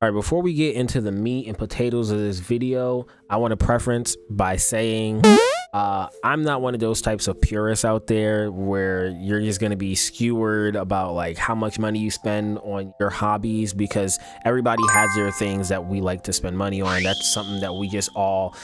All right, before we get into the meat and potatoes of this video, I want to preference by saying I'm not one of those types of purists out there where you're just going to be skewered about like how much money you spend on your hobbies, because everybody has their things that we like to spend money on. That's something that we just all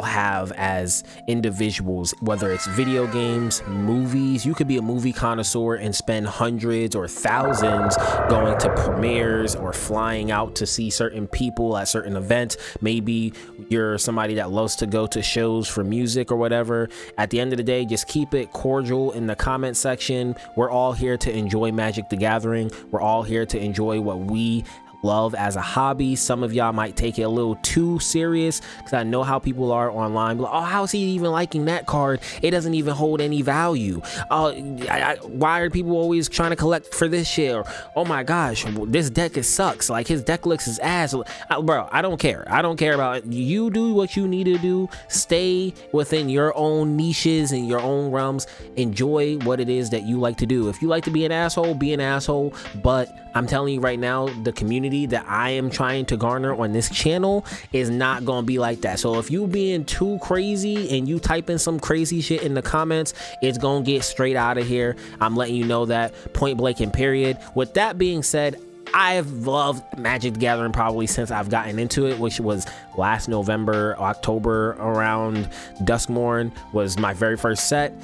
have as individuals, whether it's video games, movies. You could be a movie connoisseur and spend hundreds or thousands going to premieres or flying out to see certain people at certain events. Maybe you're somebody that loves to go to shows for music or whatever. At the end of the day, just keep it cordial in the comment section. We're all here to enjoy Magic the Gathering. We're all here to enjoy what we love as a hobby. Some of y'all might take it a little too serious, because I know how people are online. Like, oh, how's he even liking that card? It doesn't even hold any value. Why are people always trying to collect for this shit? Or, oh my gosh, this deck sucks. Like, his deck looks his ass. Bro, I don't care. I don't care about it. You do what you need to do. Stay within your own niches and your own realms. Enjoy what it is that you like to do. If you like to be an asshole, be an asshole. But I'm telling you right now, the community that I am trying to garner on this channel is not gonna be like that. So if you being too crazy and you type in some crazy shit in the comments, it's gonna get straight out of here. I'm letting you know that, point blank and period. With that being said, I've loved Magic the Gathering probably since I've gotten into it, which was last November, October, around Duskmorn was my very first set.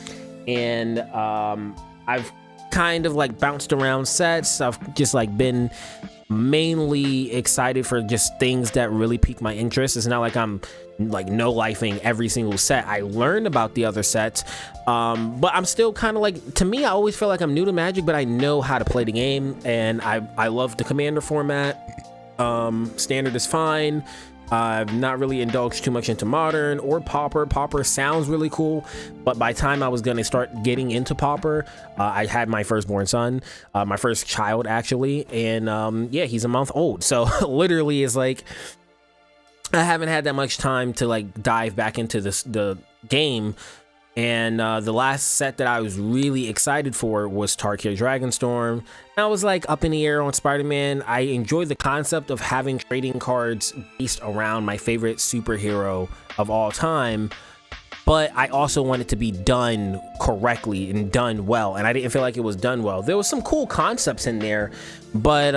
And I've kind of like bounced around sets. I've just like been mainly excited for just things that really pique my interest. It's not like I'm like no-lifing every single set. I learned about the other sets, but I'm still kind of like, to me, I always feel like I'm new to Magic, but I know how to play the game, and I love the Commander format. Standard is fine. I've not really indulged too much into Modern or Pauper. Pauper sounds really cool, but by the time I was gonna start getting into Pauper, I had my firstborn son, my first child actually, and yeah, he's a month old. So literally is like, I haven't had that much time to like dive back into the game. And the last set that I was really excited for was Tarkir Dragonstorm. I was like up in the air on Spider-Man. I enjoyed the concept of having trading cards based around my favorite superhero of all time, but I also wanted to be done correctly and done well, and I didn't feel like it was done well. There was some cool concepts in there, but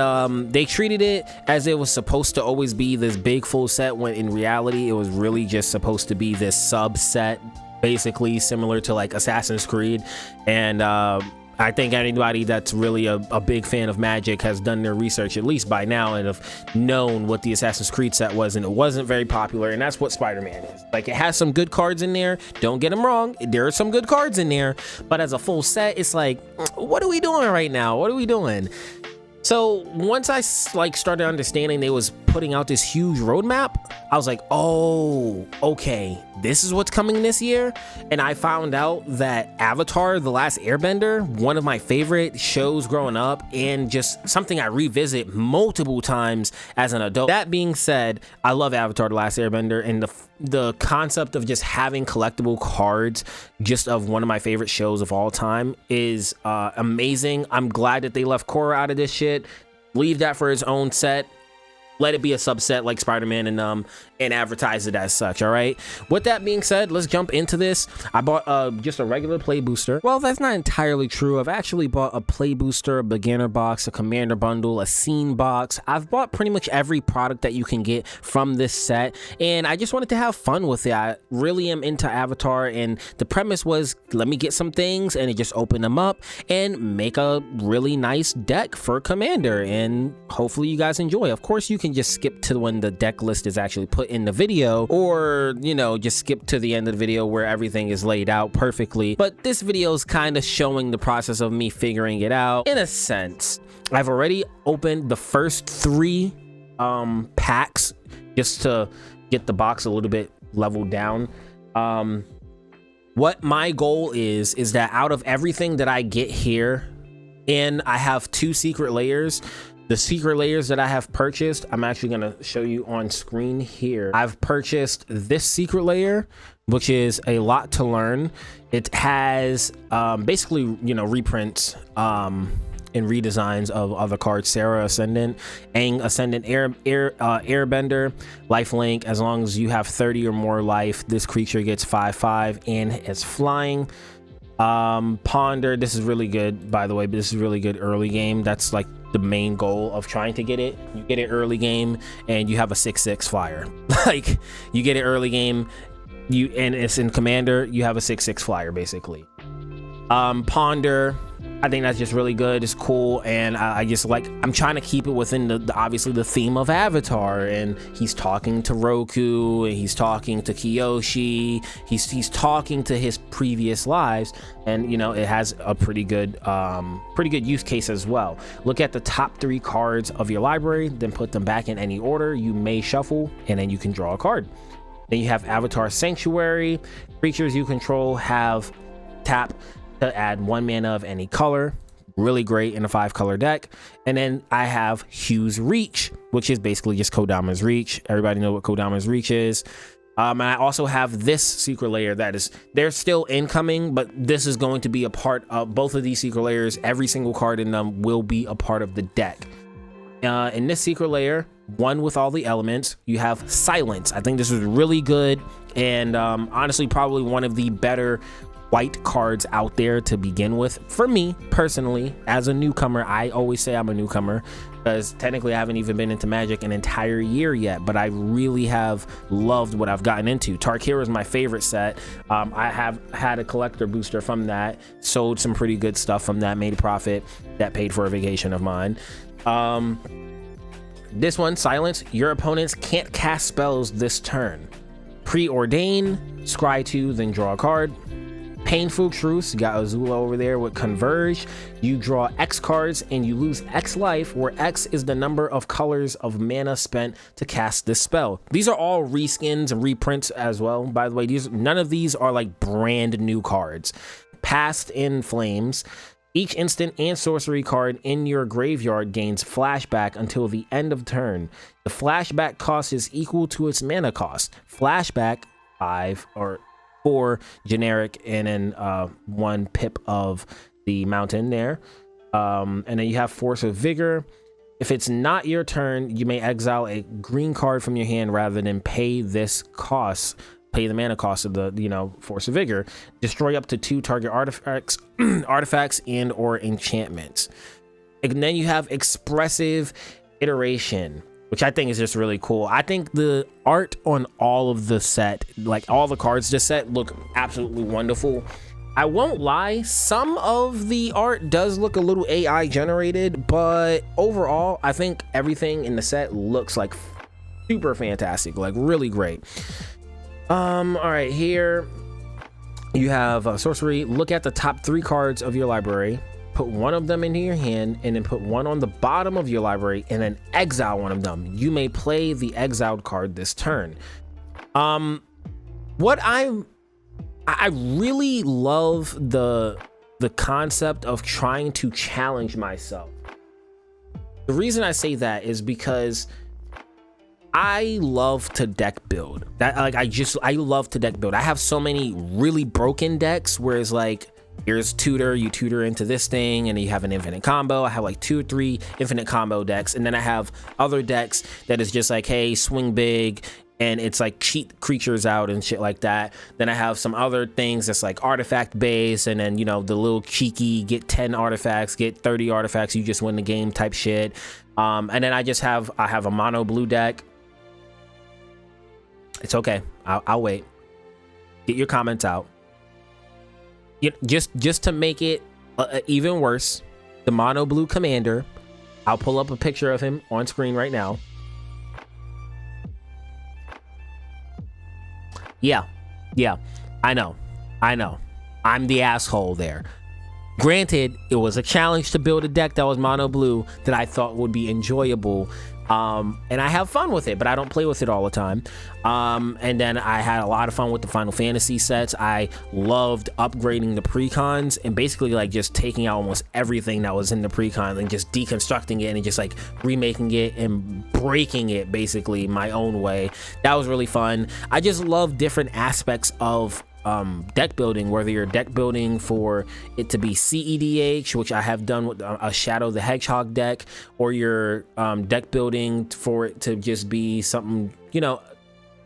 they treated it as it was supposed to always be this big full set, when in reality it was really just supposed to be this subset, basically similar to like Assassin's Creed. And I think anybody that's really a big fan of Magic has done their research at least by now and have known what the Assassin's Creed set was, and it wasn't very popular. And that's what Spider-Man is. Like, it has some good cards in there, don't get them wrong, there are some good cards in there, but as a full set, it's like, what are we doing right now? What are we doing? So once I like started understanding they was putting out this huge roadmap, I was like, oh, okay, this is what's coming this year. And I found out that Avatar: The Last Airbender, one of my favorite shows growing up, and just something I revisit multiple times as an adult. That being said, I love Avatar: The Last Airbender, and the concept of just having collectible cards just of one of my favorite shows of all time is amazing. I'm glad that they left Korra out of this shit. Leave that for its own set. Let it be a subset like Spider-Man, and advertise it as such. All right, with that being said, let's jump into this. I bought just a regular play booster. Well, that's not entirely true. I've actually bought a play booster, a beginner box, a commander bundle, a scene box. I've bought pretty much every product that you can get from this set, and I just wanted to have fun with it. I really am into Avatar, and the premise was, let me get some things and just open them up and make a really nice deck for commander, and hopefully you guys enjoy. Of course, you can just skip to when the deck list is actually put in the video, or you know, just skip to the end of the video where everything is laid out perfectly. But this video is kind of showing the process of me figuring it out in a sense. I've already opened the first 3 packs just to get the box a little bit leveled down. What my goal is that out of everything that I get here, and I have 2 secret layers. The secret layers that I have purchased, I'm actually going to show you on screen here. I've purchased this secret layer, which is a lot to learn. It has basically, you know, reprints and redesigns of other cards. Sarah Ascendant, Aang Ascendant Airbender, lifelink. As long as you have 30 or more life, this creature gets 5/5 and it's flying. Ponder, this is really good, by the way, but this is really good early game. That's like the main goal of trying to get it. You get it early game and you have a 6/6 flyer. Like, you get it early game, and it's in Commander, you have a 6/6 flyer basically. Ponder, I think that's just really good. It's cool, and I just like, I'm trying to keep it within the obviously the theme of Avatar, and he's talking to Roku, and he's talking to Kyoshi, he's talking to his previous lives, and you know, it has a pretty good use case as well. Look at the top 3 cards of your library, then put them back in any order you may shuffle, and then you can draw a card. Then you have Avatar Sanctuary. Creatures you control have tap to add 1 mana of any color. Really great in a 5-color deck. And then I have Hugh's Reach, which is basically just Kodama's Reach. Everybody know what Kodama's Reach is. And I also have this Secret Lair that is, they're still incoming, but this is going to be a part of both of these Secret Lairs. Every single card in them will be a part of the deck. In this Secret Lair, one with all the elements, you have Silence. I think this is really good, and honestly probably one of the better white cards out there to begin with. For me personally, as a newcomer, I always say I'm a newcomer because technically I haven't even been into Magic an entire year yet, but I really have loved what I've gotten into. Tarkir is my favorite set. I have had a collector booster from that, sold some pretty good stuff from that, made a profit that paid for a vacation of mine. This one, Silence, your opponents can't cast spells this turn. Preordain, scry 2, then draw a card. Painful Truce, you got Azula over there with Converge. You draw X cards and you lose X life, where X is the number of colors of mana spent to cast this spell. These are all reskins and reprints as well, by the way. None of these are like brand new cards. Past in Flames. Each instant and sorcery card in your graveyard gains flashback until the end of turn. The flashback cost is equal to its mana cost. Flashback 5 or 4 generic, and then 1 pip of the mountain there. And then you have Force of Vigor. If it's not your turn, you may exile a green card from your hand rather than pay this cost. Pay the mana cost of the, you know, Force of Vigor. Destroy up to 2 target artifacts, artifacts and or enchantments. And then you have Expressive Iteration, which I think is just really cool. I think the art on all of the set, like all the cards this set, look absolutely wonderful. I won't lie, some of the art does look a little AI generated, but overall, I think everything in the set looks like super fantastic, like really great. All right, here you have sorcery. Look at the top 3 cards of your library. Put 1 of them into your hand, and then put 1 on the bottom of your library, and then exile 1 of them. You may play the exiled card this turn. What I really love the concept of trying to challenge myself. The reason I say that is because I love to deck build. I love to deck build. I have so many really broken decks where it's like, here's tutor, you tutor into this thing, and you have an infinite combo. I have like 2 or 3 infinite combo decks, and then I have other decks that is just like, hey, swing big, and it's like cheat creatures out and shit like that. Then I have some other things that's like artifact base, and then, you know, the little cheeky get 10 artifacts, get 30 artifacts, you just win the game type shit. And then I have a mono blue deck. It's okay, I'll wait. Get your comments out. Just to make it even worse, the mono blue commander, I'll pull up a picture of him on screen right now. Yeah, I know, I'm the asshole there. Granted, it was a challenge to build a deck that was mono blue that I thought would be enjoyable, and I have fun with it, but I don't play with it all the time. And then I had a lot of fun with the Final Fantasy sets. I loved upgrading the precons and basically like just taking out almost everything that was in the precon and just deconstructing it and just like remaking it and breaking it basically my own way. That was really fun. I just love different aspects of deck building, whether you're deck building for it to be CEDH, which I have done with a Shadow the Hedgehog deck, or you're deck building for it to just be something, you know,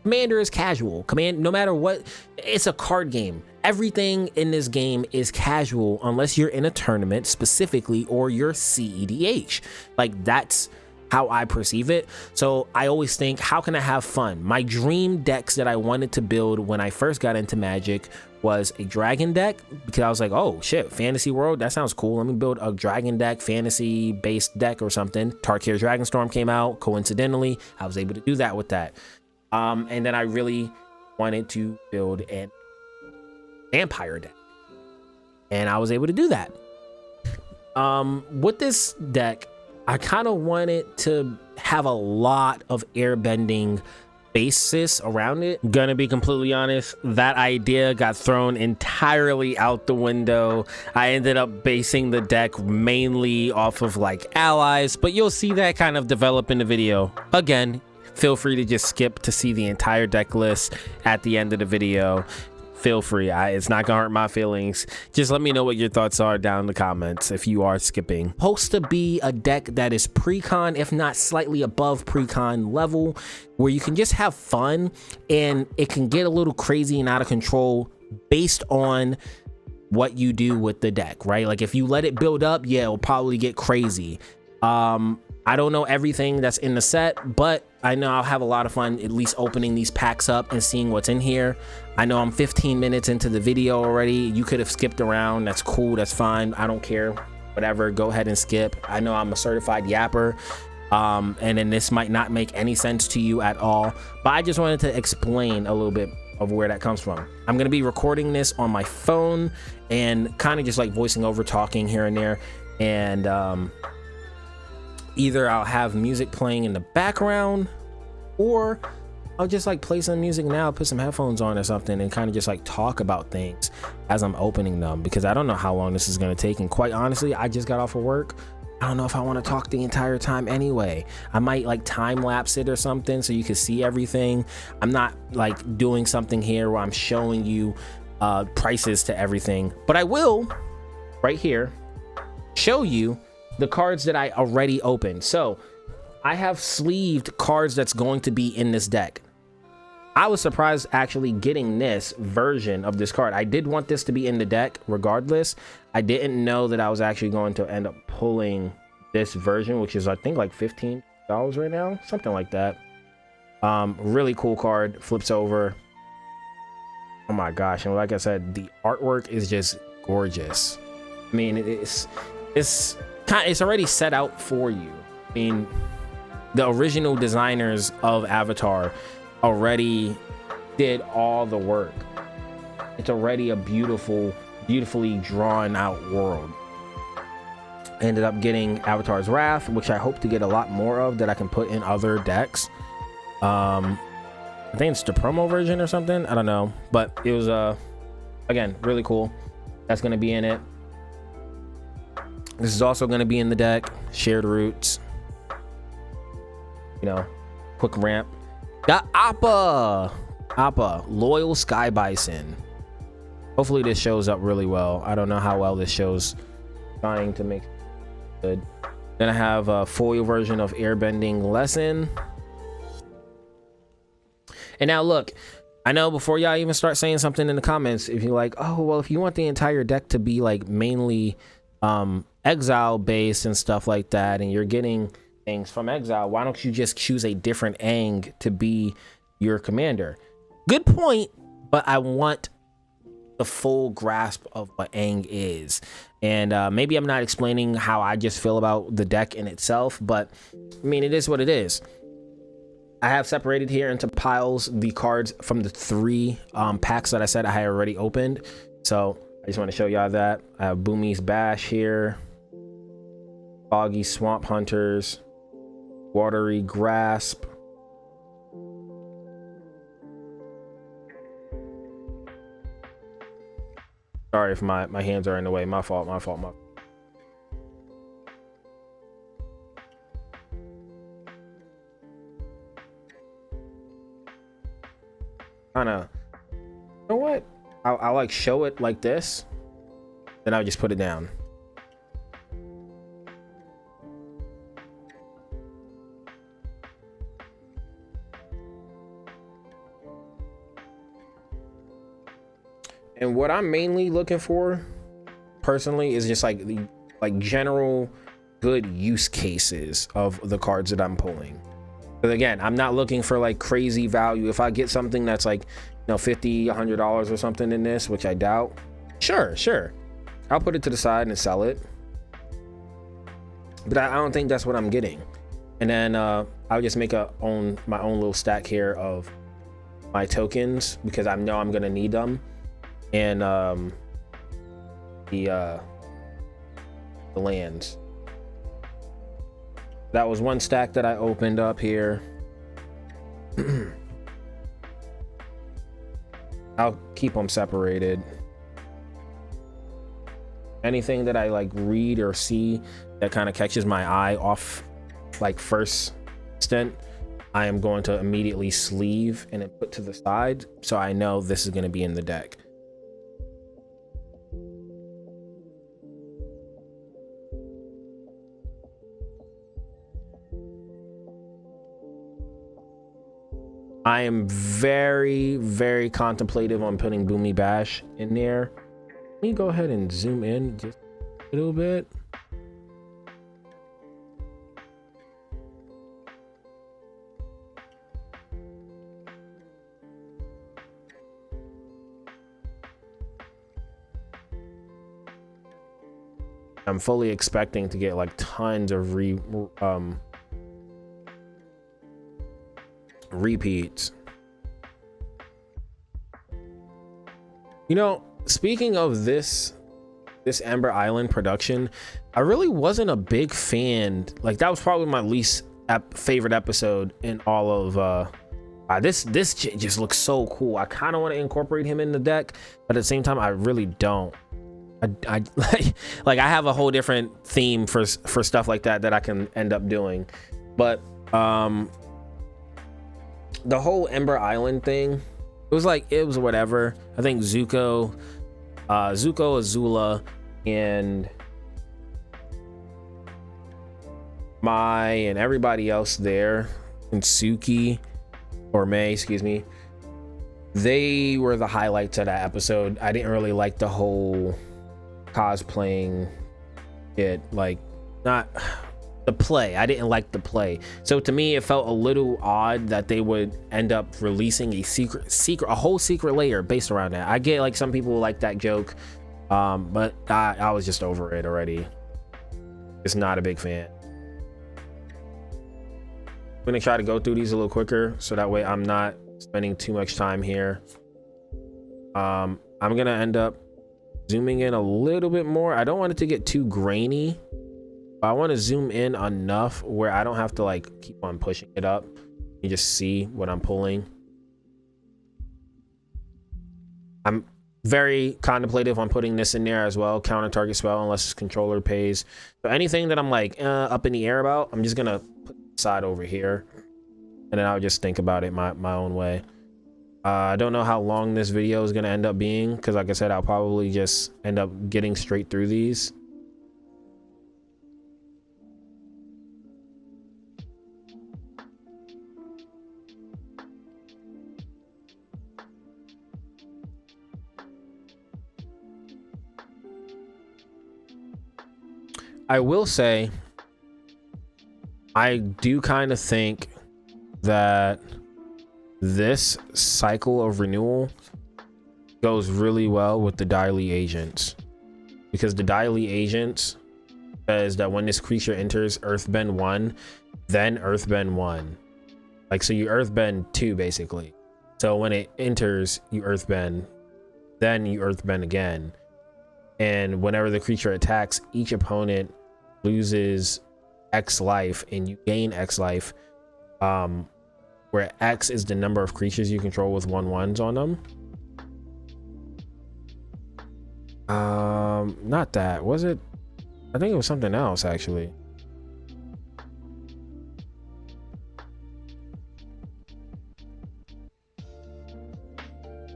Commander is casual. No matter what, it's a card game. Everything in this game is casual unless you're in a tournament specifically or you're CEDH. Like, that's how I perceive it. So I always think, how can I have fun? My dream decks that I wanted to build when I first got into Magic was a dragon deck, because I was like, oh shit, fantasy world, that sounds cool. Let me build a dragon deck, fantasy based deck or something. Tarkir Dragonstorm came out. Coincidentally, I was able to do that with that. And then I really wanted to build a vampire deck, and I was able to do that. With this deck, I kind of wanted to have a lot of airbending basis around it. Gonna be completely honest, that idea got thrown entirely out the window. I ended up basing the deck mainly off of like allies, but you'll see that kind of develop in the video. Again, feel free to just skip to see the entire deck list at the end of the video. Feel free. It's not gonna hurt my feelings. Just let me know what your thoughts are down in the comments if you are skipping. Supposed to be a deck that is Precon, if not slightly above Precon level, where you can just have fun and it can get a little crazy and out of control based on what you do with the deck, right? Like, if you let it build up, yeah, it'll probably get crazy. I don't know everything that's in the set, but I know I'll have a lot of fun at least opening these packs up and seeing what's in here. I know I'm 15 minutes into the video already. You could have skipped around. That's cool. That's fine. I don't care. Whatever. Go ahead and skip. I know I'm a certified yapper. And then this might not make any sense to you at all, but I just wanted to explain a little bit of where that comes from. I'm going to be recording this on my phone and kind of just like voicing over, talking here and there. And, either I'll have music playing in the background, or I'll just like play some music now, put some headphones on or something, and kind of just like talk about things as I'm opening them, because I don't know how long this is going to take. And quite honestly, I just got off of work. I don't know if I want to talk the entire time anyway. I might like time lapse it or something so you can see everything. I'm not like doing something here where I'm showing you prices to everything, but I will right here show you the cards that I already opened. So I have sleeved cards that's going to be in this deck. I was surprised actually getting this version of this card. I did want this to be in the deck regardless. I didn't know that I was actually going to end up pulling this version, which is I think like $15 right now, something like that. Really cool card, flips over. Oh my gosh. And like I said, the artwork is just gorgeous. I mean, it's already set out for you. I mean, the original designers of Avatar already did all the work. It's already a beautifully drawn out world. I ended up getting Avatar's Wrath, which I hope to get a lot more of that I can put in other decks. I think it's the promo version or something, I don't know, but it was again, really cool. That's going to be in it. This is also going to be in the deck. Shared Roots, you know, quick ramp. Got Appa, Loyal Sky Bison. Hopefully this shows up really well. I don't know how well this shows. Trying to make it good. Then I have a foil version of Airbending Lesson. And now look, I know before y'all even start saying something in the comments, if you're like, oh well, if you want the entire deck to be like mainly exile based and stuff like that, and you're getting things from exile, why don't you just choose a different Aang to be your commander? Good point, but I want the full grasp of what Aang is. And maybe I'm not explaining how I just feel about the deck in itself, but I mean, it is what it is. I have separated here into piles the cards from the 3 packs that I said I had already opened. So I just want to show y'all that. I have Boomy's Bash here, Foggy Swamp Hunters, Watery Grasp, sorry if my hands are in the way, my fault. Kinda, you know what? I'll like show it like this, then I'll just put it down. And what I'm mainly looking for personally is just like the general good use cases of the cards that I'm pulling. But again, I'm not looking for like crazy value. If I get something that's like, you know, $50, $100 or something in this, which I doubt, sure, I'll put it to the side and sell it. But I don't think that's what I'm getting. And then I'll just make my own little stack here of my tokens, because I know I'm gonna need them. And the lands. That was one stack that I opened up here. I'll keep them separated. Anything that I like read or see that kind of catches my eye off like first instant, I am going to immediately sleeve and then put to the side, so I know this is going to be in the deck. I am very, very contemplative on putting Boomy Bash in there. Let me go ahead and zoom in just a little bit. I'm fully expecting to get like tons of repeats. You know, speaking of this Ember Island production, I really wasn't a big fan. Like, that was probably my least favorite episode in all of this just looks so cool. I kind of want to incorporate him in the deck, but at the same time I really don't. I like I have a whole different theme for stuff like that I can end up doing. But the whole Ember Island thing, it was whatever. I think Zuko, Azula, and Mai and everybody else there, and Suki, or May, excuse me, they were the highlights of that episode. I didn't really like the whole cosplaying it, like, not the play. I didn't like the play. So to me, it felt a little odd that they would end up releasing a whole secret layer based around that. I get like some people like that joke, but I was just over it already. Just not a big fan. I'm gonna try to go through these a little quicker so that way I'm not spending too much time here. I'm gonna end up zooming in a little bit more. I don't want it to get too grainy. I want to zoom in enough where I don't have to like keep on pushing it up. You just see what I'm pulling. I'm very contemplative on putting this in there as well. Counter target spell unless his controller pays. So anything that I'm like up in the air about, I'm just gonna put it aside over here, and then I'll just think about it my own way. I don't know how long this video is gonna end up being, because like I said, I'll probably just end up getting straight through these. I will say, I do kind of think that this cycle of renewal goes really well with the Daily Agents, because the Daily Agents says that when this creature enters Earthbend 1, then Earthbend 1. Like, so you Earthbend 2 basically. So when it enters, you Earthbend, then you Earthbend again. And whenever the creature attacks, each opponent loses X life and you gain X life, where X is the number of creatures you control with 1/1s on them. Not that, was it? I think it was something else actually.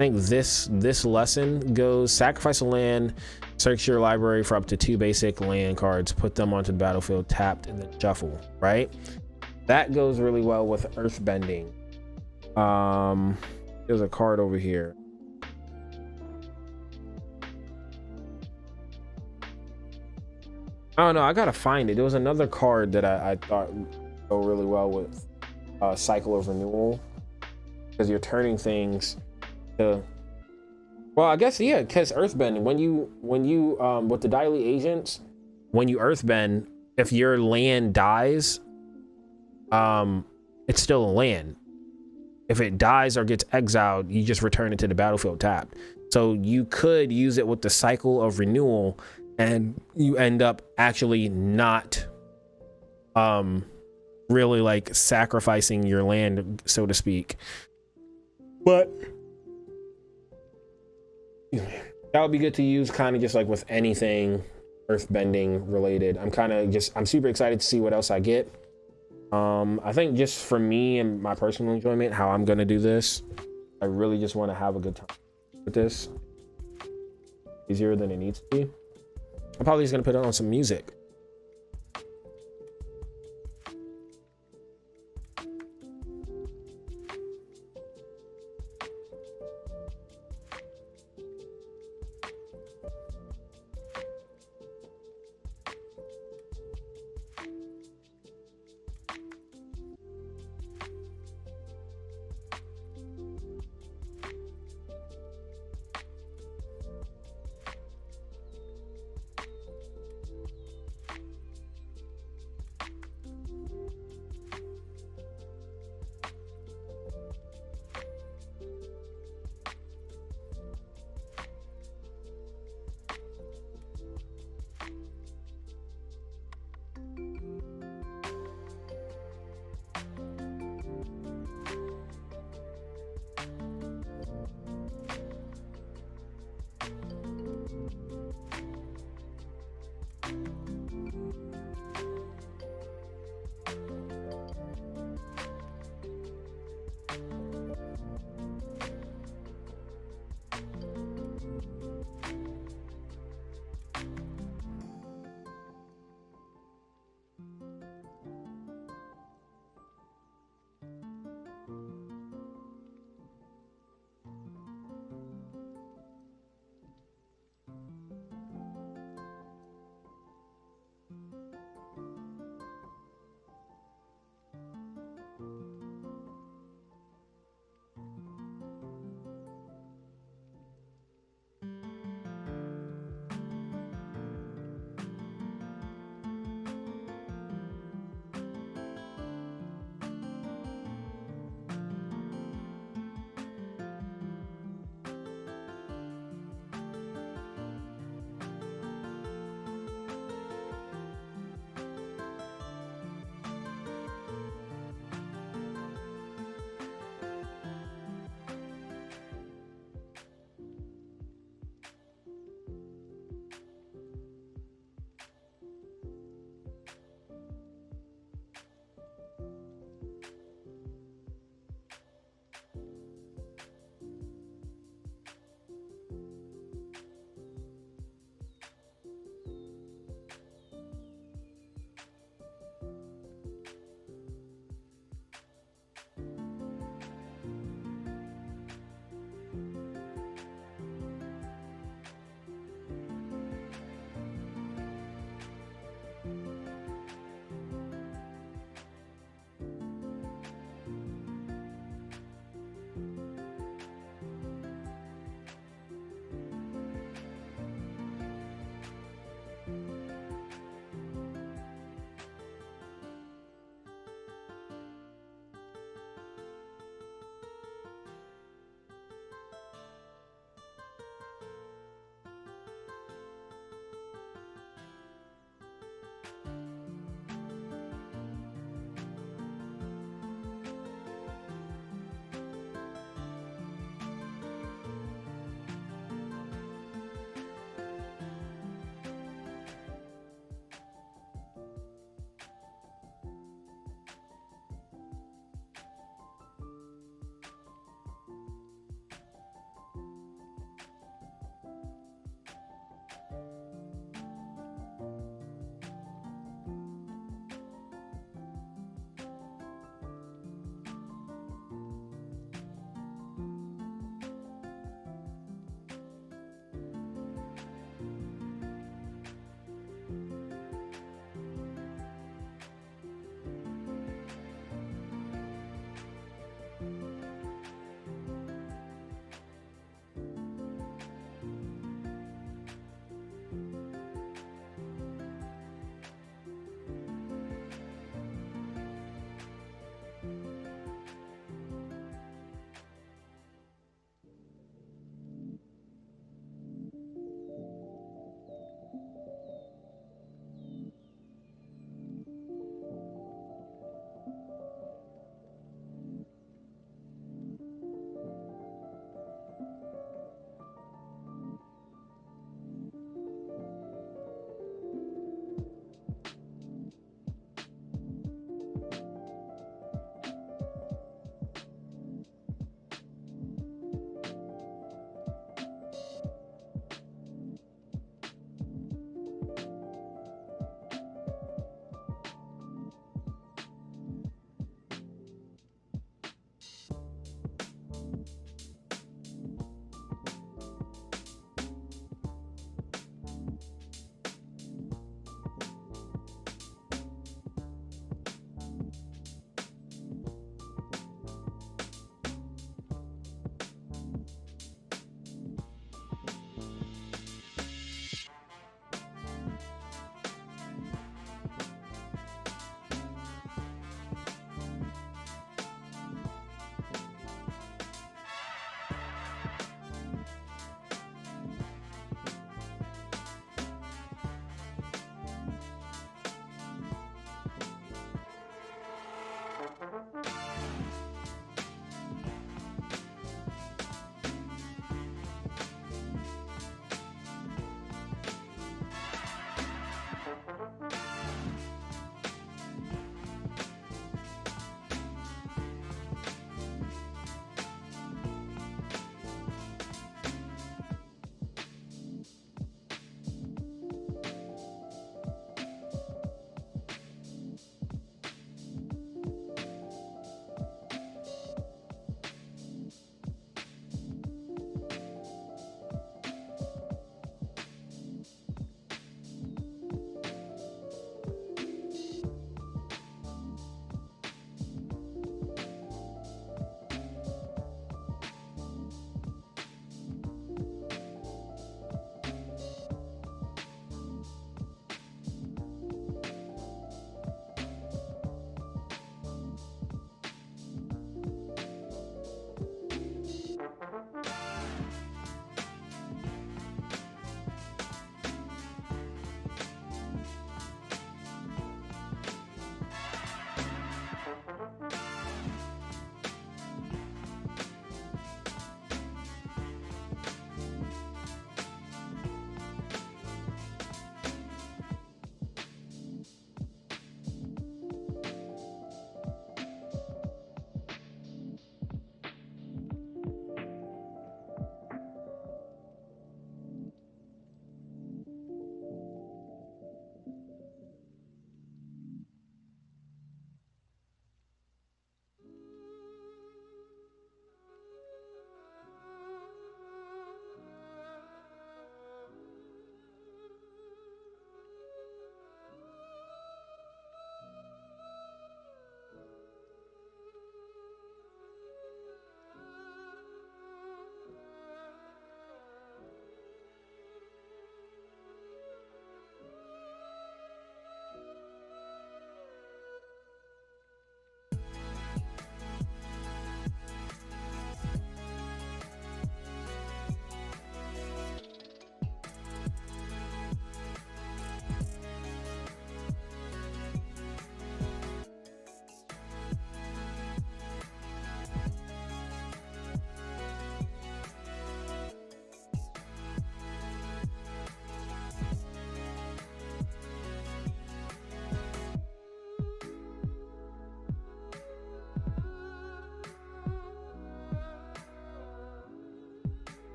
think this lesson goes: sacrifice a land, search your library for up to 2 basic land cards, put them onto the battlefield tapped, and then shuffle. Right? That goes really well with earthbending. There's a card over here. I don't know, I gotta find it. There was another card that I thought would go really well with cycle of renewal, because you're turning things to, well, I guess, yeah, because earthbending, when you with the daily agents, when you earthbend, if your land dies, it's still a land. If it dies or gets exiled, you just return it to the battlefield tapped. So you could use it with the cycle of renewal, and you end up actually not really like sacrificing your land, so to speak. But that would be good to use kind of just like with anything earthbending related. I'm super excited to see what else I get. I think just for me and my personal enjoyment, how I'm gonna do this, I really just want to have a good time with this. Easier than it needs to be. I'm probably just gonna put on some music.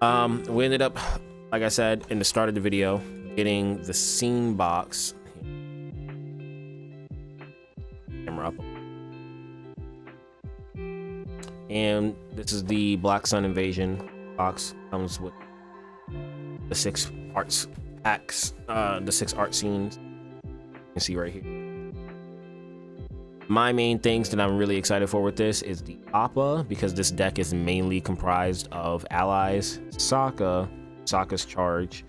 We ended up, like I said in the start of the video, getting the scene box. Camera up. And this is the Black Sun Invasion box. Comes with the 6 arts packs, the 6 art scenes. You can see right here. My main things that I'm really excited for with this is the Appa, because this deck is mainly comprised of allies, Sokka's charge,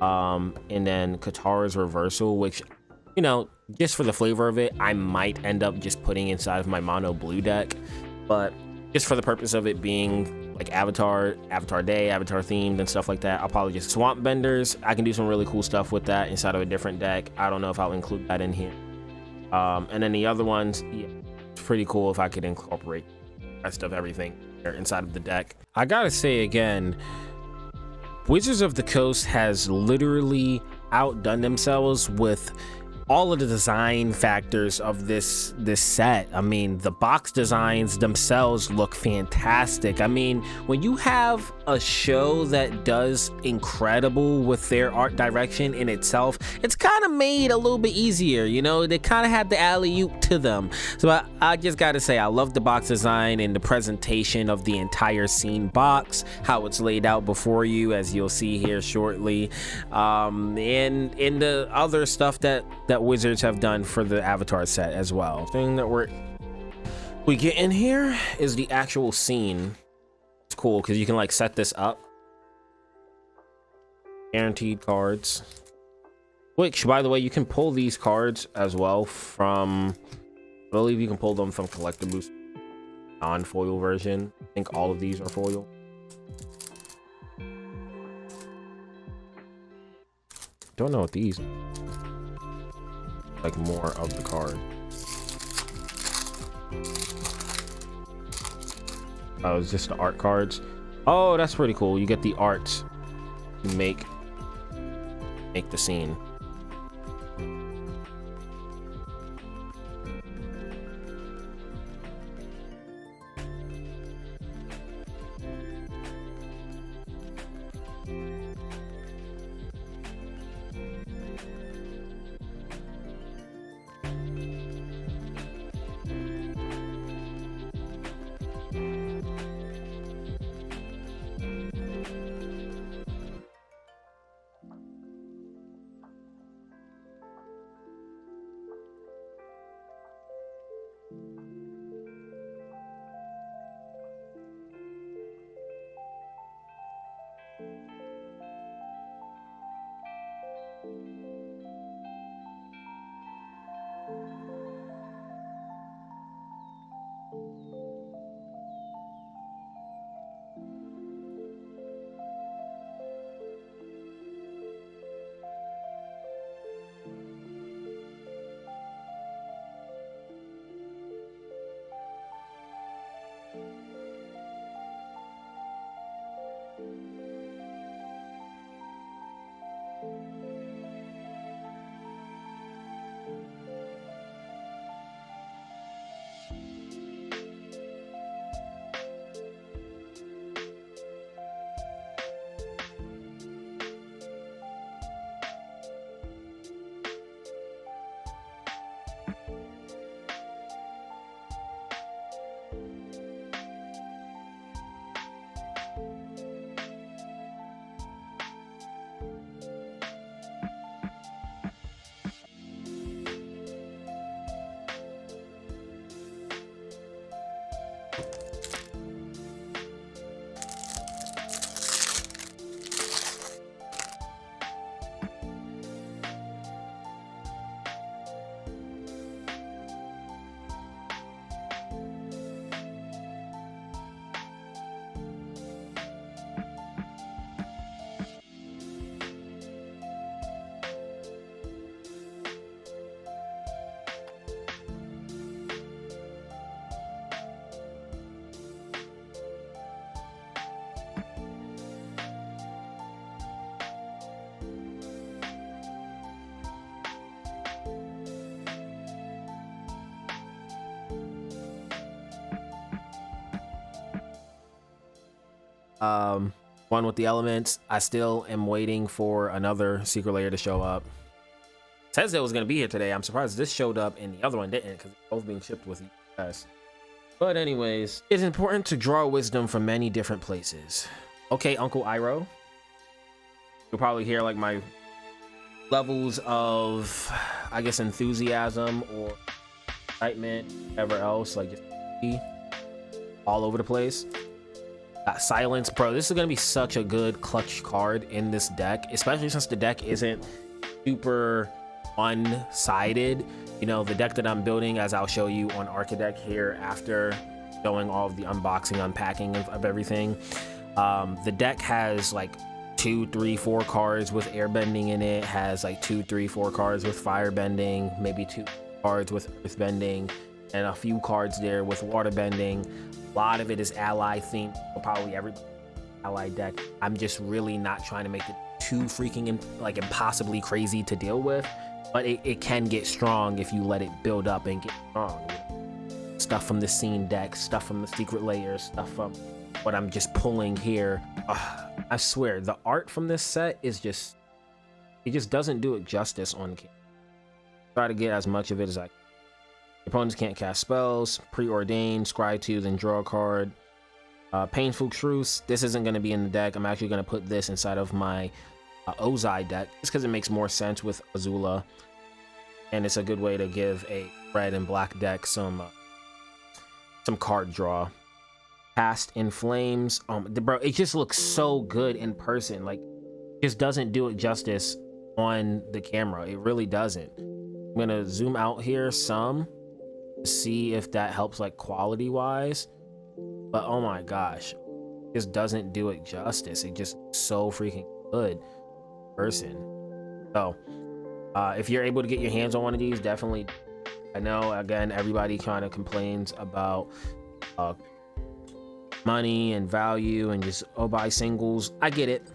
and then Katara's reversal, which, you know, just for the flavor of it, I might end up just putting inside of my mono blue deck, but just for the purpose of it being like Avatar Day, Avatar themed and stuff like that, I'll probably just Swamp Benders. I can do some really cool stuff with that inside of a different deck. I don't know if I'll include that in here. And then the other ones, yeah, it's pretty cool if I could incorporate the rest of everything inside of the deck. I gotta say again, Wizards of the Coast has literally outdone themselves with all of the design factors of this set. I mean, the box designs themselves look fantastic. I mean, when you have a show that does incredible with their art direction in itself, it's kind of made a little bit easier, you know? They kind of had the alley-oop to them. So I just gotta say, I love the box design and the presentation of the entire scene box, how it's laid out before you, as you'll see here shortly, and the other stuff that Wizards have done for the Avatar set as well. Thing that we get in here is the actual scene. It's cool because you can like set this up. Guaranteed cards, which, by the way, you can pull these cards as well from, I believe you can pull them from collectibles non-foil version. I think all of these are foil. Don't know what these are. Like more of the card. Oh, it's just the art cards. Oh, that's pretty cool. You get the arts to make the scene. one with the elements. I still am waiting for another secret layer to show up. It says it was going to be here today. I'm surprised this showed up and the other one didn't, because they're both being shipped with US. But anyways, it's important to draw wisdom from many different places. Okay, Uncle Iroh. You'll probably hear like my levels of, I guess, enthusiasm or excitement, whatever else, like just all over the place. Silence, bro. This is gonna be such a good clutch card in this deck, especially since the deck isn't super one-sided. You know, the deck that I'm building, as I'll show you on Architect here after showing all of the unboxing, unpacking of everything. The deck has like 2, 3, 4 cards with airbending in it, has like 2, 3, 4 cards with firebending, maybe 2 cards with earthbending, and a few cards there with waterbending. A lot of it is ally themed, probably every ally deck. I'm just really not trying to make it too freaking like impossibly crazy to deal with, but it can get strong if you let it build up and get strong. Stuff from the scene deck, stuff from the secret layers, stuff from what I'm just pulling here. I swear, the art from this set is just, it just doesn't do it justice on camera. Try to get as much of it as I can. Opponents can't cast spells, preordained, scry 2, then draw a card. Painful Truce, this isn't going to be in the deck. I'm actually going to put this inside of my Ozai deck, just because it makes more sense with Azula. And it's a good way to give a red and black deck some card draw. Cast in Flames, bro, it just looks so good in person. Like, it just doesn't do it justice on the camera. It really doesn't. I'm gonna zoom out here some to see if that helps, like, quality wise, but oh my gosh, it just doesn't do it justice. It just looks so freaking good in person. So if you're able to get your hands on one of these, definitely. I know, again, everybody kind of complains about money and value and just buy singles. I get it.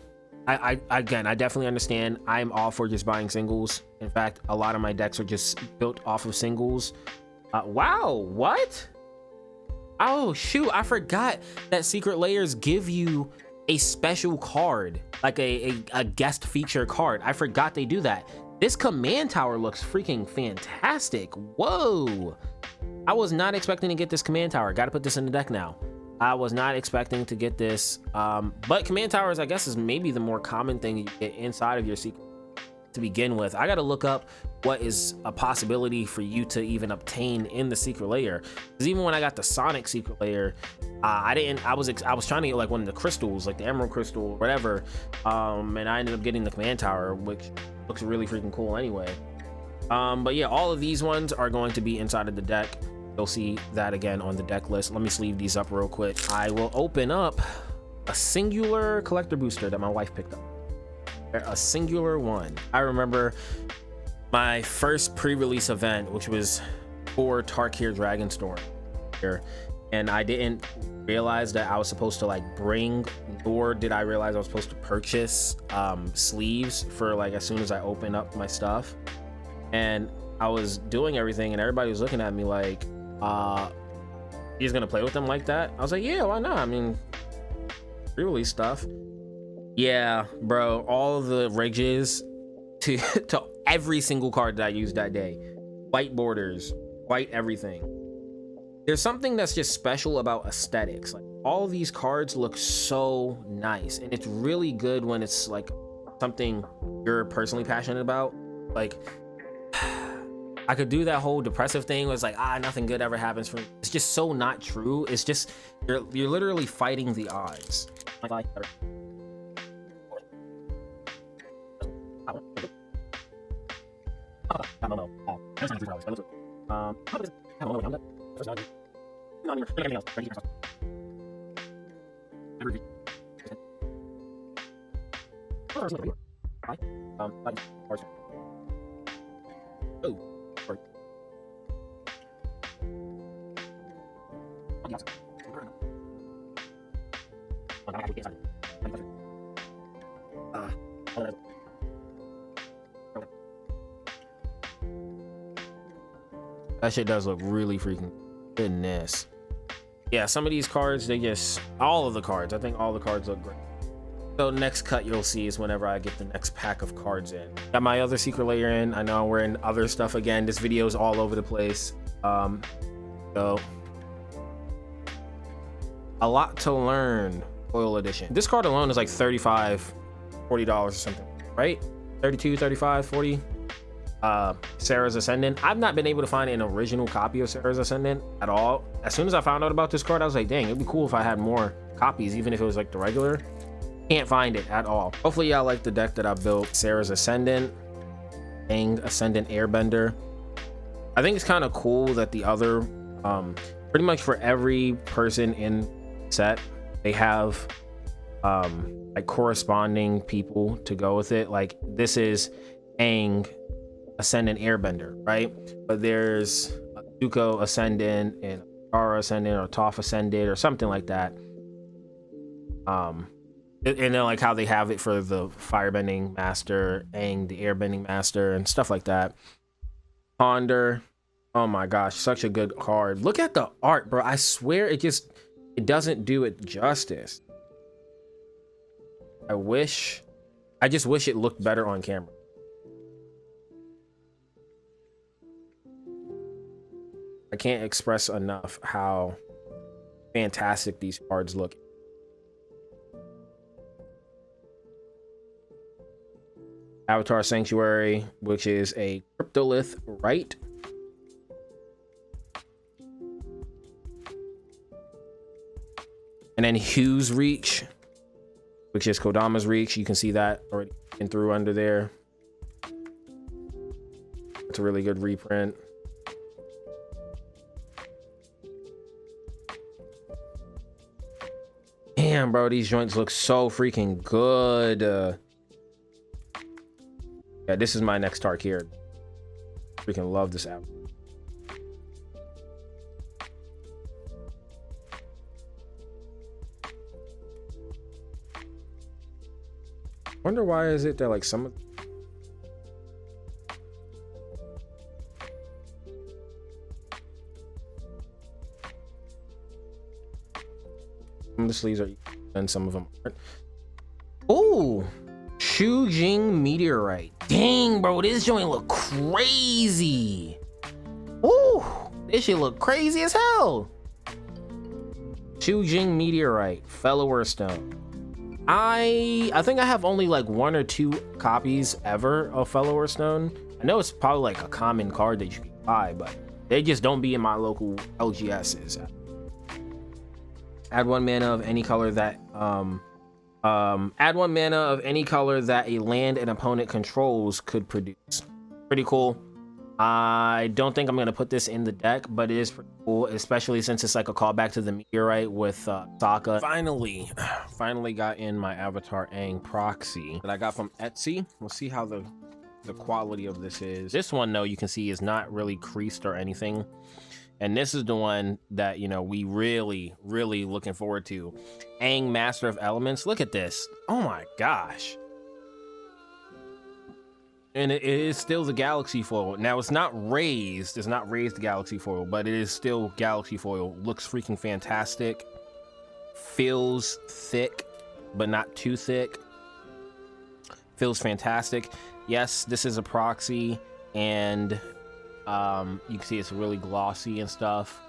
I definitely understand. I'm all for just buying singles. In fact, a lot of my decks are just built off of singles. Wow, what? Oh shoot, I forgot that secret layers give you a special card, like a guest feature card. I forgot they do that. This command tower looks freaking fantastic. Whoa, I was not expecting to get this command tower. Got to put this in the deck now. I was not expecting to get this, but command towers, I guess, is maybe the more common thing you get inside of your secret to begin with. I got to look up what is a possibility for you to even obtain in the secret layer, because even when I got the Sonic secret layer, I was trying to get like one of the crystals, like the emerald crystal or whatever, and I ended up getting the command tower, which looks really freaking cool anyway. But yeah, all of these ones are going to be inside of the deck. You'll see that again on the deck list. Let me sleeve these up real quick. I will open up a singular collector booster that my wife picked up. A singular one. I remember my first pre-release event, which was for Tarkir Dragonstorm here, and I didn't realize that I was supposed to like bring, nor did I realize I was supposed to purchase sleeves for like as soon as I open up my stuff. And I was doing everything and everybody was looking at me like, he's gonna play with them like that? I was like, yeah, why not? I mean, pre-release stuff. Yeah, bro, all the ridges to every single card that I used that day. White borders, white everything. There's something that's just special about aesthetics. Like, all these cards look so nice, and it's really good when it's like something you're personally passionate about. Like, I could do that whole depressive thing where it's like, nothing good ever happens for me. It's just so not true. It's just, you're literally fighting the odds. Like, I don't know. That shit does look really freaking goodness. Yeah, some of these cards, they just, all of the cards, I think all the cards look great. So next cut you'll see is whenever I get the next pack of cards in. Got my other secret layer in. I know I'm wearing other stuff again. This video is all over the place. So a lot to learn. Foil edition. This card alone is like $35, $40 or something, right? 32, 35, 40. Sarah's Ascendant. I've not been able to find an original copy of Sarah's Ascendant at all. As soon as I found out about this card, I was like, dang, it'd be cool if I had more copies, even if it was like the regular. Can't find it at all. Hopefully y'all like the deck that I built. Sarah's Ascendant, Ascendant Airbender. I think it's kind of cool that the other, pretty much for every person in set, they have like corresponding people to go with it. Like this is Aang Ascendant Airbender, right? But there's Zuko Ascendant and Tara Ascendant or Toph Ascendant or something like that. And then like how they have it for the Firebending Master, Aang the Airbending Master, and stuff like that. Ponder, oh my gosh, such a good card. Look at the art, bro. I swear it doesn't do it justice. I just wish it looked better on camera. I can't express enough how fantastic these cards look. Avatar Sanctuary, which is a cryptolith, right? And then Hugh's Reach, which is Kodama's Reach. You can see that already in through under there. It's a really good reprint. Damn, bro, these joints look so freaking good. Yeah, this is my next Tark here. Freaking love this app. Wonder why is it that like some of the sleeves are and some of them aren't. Oh, Shujing Meteorite. Dang, bro, this joint look crazy. Ooh, this shit look crazy as hell. Shujing Meteorite, Fellower Stone. I think I have only like 1 or 2 copies ever of Fellower Stone. I know it's probably like a common card that you can buy, but they just don't be in my local LGSs. Add 1 mana of any color that add 1 mana of any color that a land an opponent controls could produce. Pretty cool. I don't think I'm gonna put this in the deck, but it is pretty cool, especially since it's like a callback to the Meteorite with Sokka. Finally got in my Avatar Aang proxy that I got from Etsy. We'll see how the quality of this is. This one, though, you can see is not really creased or anything. And this is the one that, you know, we really looking forward to. Aang, Master of Elements. Look at this. Oh my gosh. And it is still the Galaxy foil. Now it's not raised. It's not raised Galaxy foil, but it is still Galaxy foil. Looks freaking fantastic. Feels thick, but not too thick. Feels fantastic. Yes, this is a proxy, and you can see it's really glossy and stuff.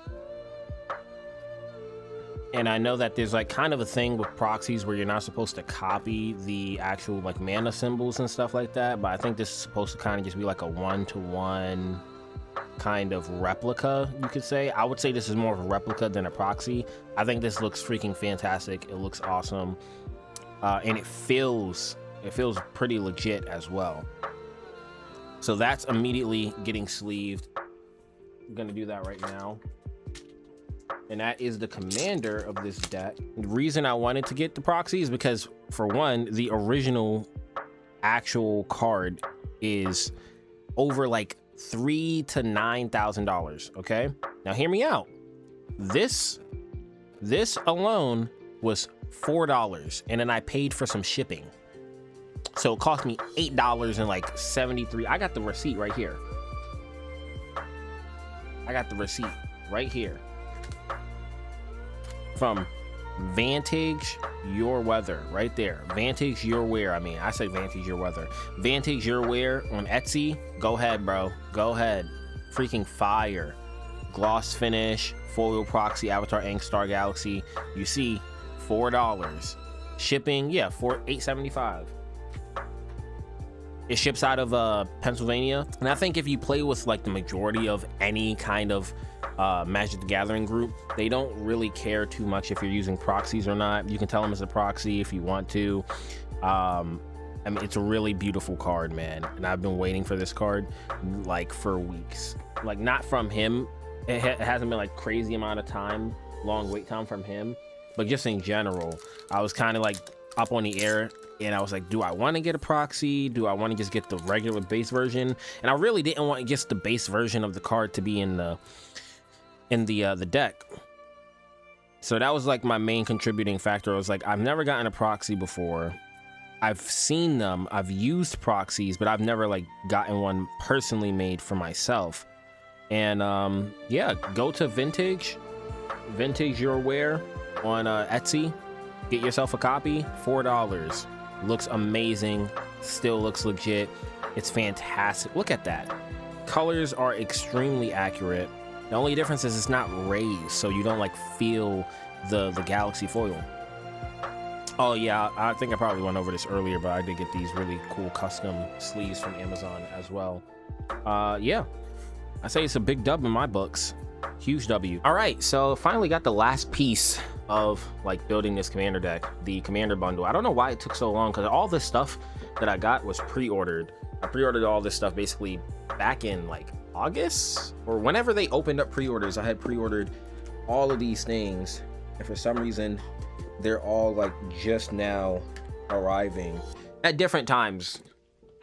And I know that there's like kind of a thing with proxies where you're not supposed to copy the actual like mana symbols and stuff like that, but I think this is supposed to kind of just be like a 1-to-1 kind of replica, you could say. I would say this is more of a replica than a proxy. I think this looks freaking fantastic. It looks awesome, and it feels pretty legit as well. So that's immediately getting sleeved. I'm gonna do that right now. And that is the commander of this deck. The reason I wanted to get the proxy is because, for one, the original actual card is over like $3,000 to $9,000. Okay, now hear me out. This alone was $4, and then I paid for some shipping, so it cost me $8 and like 73. I got the receipt right here. I got the receipt right here from Vantage Your Weather right there. Vantage Your Wear. I mean, I say Vantage Your Weather. Vantage Your Wear on Etsy. Go ahead, bro. Go ahead. Freaking fire. Gloss finish, foil proxy, avatar ink, star galaxy. You see, $4. Shipping, yeah, $8.75. It ships out of Pennsylvania. And I think if you play with like the majority of any kind of Magic the Gathering group, they don't really care too much if you're using proxies or not. You can tell them it's a proxy if you want to. I mean, it's a really beautiful card, man. And I've been waiting for this card like for weeks. Like, not from him. It hasn't been like crazy amount of time, long wait time from him, but just in general, I was kind of like up on the air, and I was like, do I want to get a proxy? Do I want to just get the regular base version? And I really didn't want just the base version of the card to be in the deck. So that was like my main contributing factor. I was like, I've never gotten a proxy before. I've seen them, I've used proxies, but I've never like gotten one personally made for myself. And yeah, go to Vintage Your Wear on Etsy, get yourself a copy. $4. Looks amazing, still looks legit. It's fantastic. Look at that. Colors are extremely accurate. The only difference is it's not raised, so you don't like feel the galaxy foil. Oh yeah, I think I probably went over this earlier, but I did get these really cool custom sleeves from Amazon as well. Yeah, I say it's a big dub in my books. Huge W. All right, so finally got the last piece of like building this commander deck, the commander bundle. I don't know why it took so long, because all this stuff that I got was pre-ordered. I pre-ordered all this stuff basically back in like August or whenever they opened up pre-orders. I had pre-ordered all of these things, and for some reason they're all like just now arriving at different times.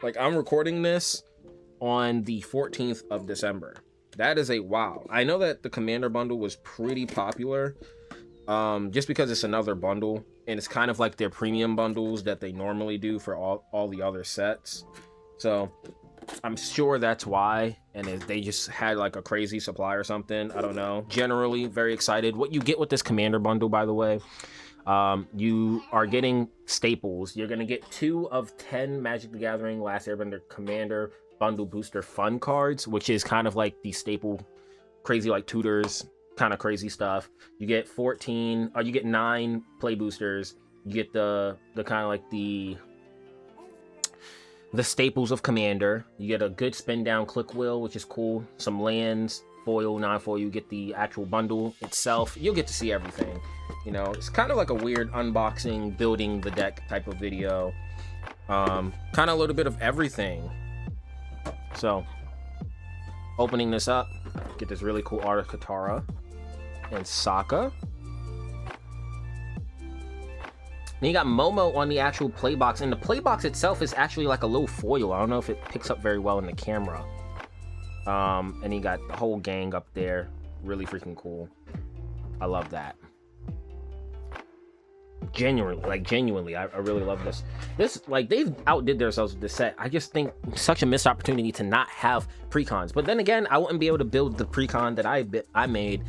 Like, I'm recording this on the 14th of December. That is a wow. I know that the commander bundle was pretty popular, just because it's another bundle, and it's kind of like their premium bundles that they normally do for all the other sets. So I'm sure that's why, and they just had like a crazy supply or something. I don't know. Generally very excited. What you get with this commander bundle, by the way, you are getting staples. You're gonna get 2 of 10 Magic the Gathering Last Airbender Commander Bundle Booster Fun cards, which is kind of like the staple, crazy like tutors, kind of crazy stuff. You get 14, or you get 9 play boosters. You get the kind of like the staples of Commander. You get a good spin down click wheel, which is cool. Some lands, foil, non-foil. You get the actual bundle itself. You'll get to see everything. You know, it's kind of like a weird unboxing, building the deck type of video. Kind of a little bit of everything. So, opening this up, get this really cool art of Katara and Sokka. Then you got Momo on the actual play box, and the play box itself is actually like a little foil. I don't know if it picks up very well in the camera. And you got the whole gang up there. Really freaking cool. I love that. Genuinely, I really love this. Like, they've outdid themselves with this set. I just think such a missed opportunity to not have precons. But then again, I wouldn't be able to build the precon that I made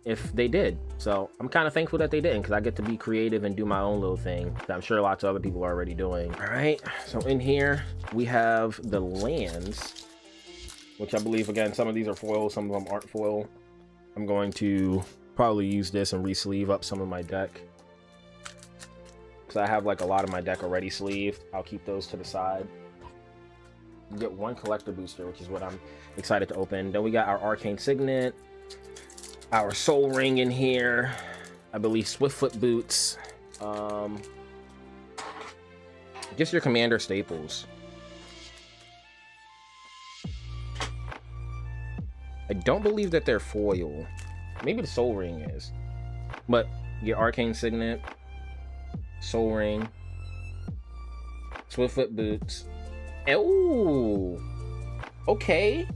if they did. So I'm kind of thankful that they didn't, because I get to be creative and do my own little thing that I'm sure lots of other people are already doing. All right, so in here we have the lands, which I believe, again, some of these are foil, some of them aren't foil. I'm going to probably use this and re-sleeve up some of my deck, because I have like a lot of my deck already sleeved. I'll keep those to the side. You get 1 collector booster, which is what I'm excited to open. Then we got our Arcane Signet, our Soul Ring in here, I believe Swiftfoot boots, just your commander staples. I don't believe that they're foil. Maybe the Soul Ring is, but your Arcane Signet, Soul Ring, Swiftfoot boots. Oh, okay.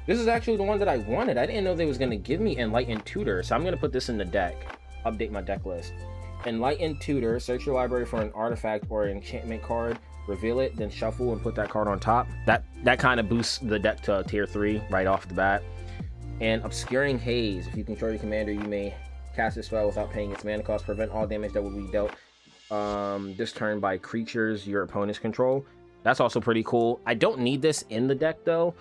This is actually the one that I wanted. I didn't know they was gonna give me Enlightened Tutor, so I'm gonna put this in the deck. Update my deck list. Enlightened Tutor. Search your library for an artifact or an enchantment card. Reveal it, then shuffle and put that card on top. That kind of boosts the deck to tier 3 right off the bat. And Obscuring Haze. If you control your commander, you may cast a spell without paying its mana cost. Prevent all damage that will be dealt this turn by creatures your opponents control. That's also pretty cool. I don't need this in the deck though,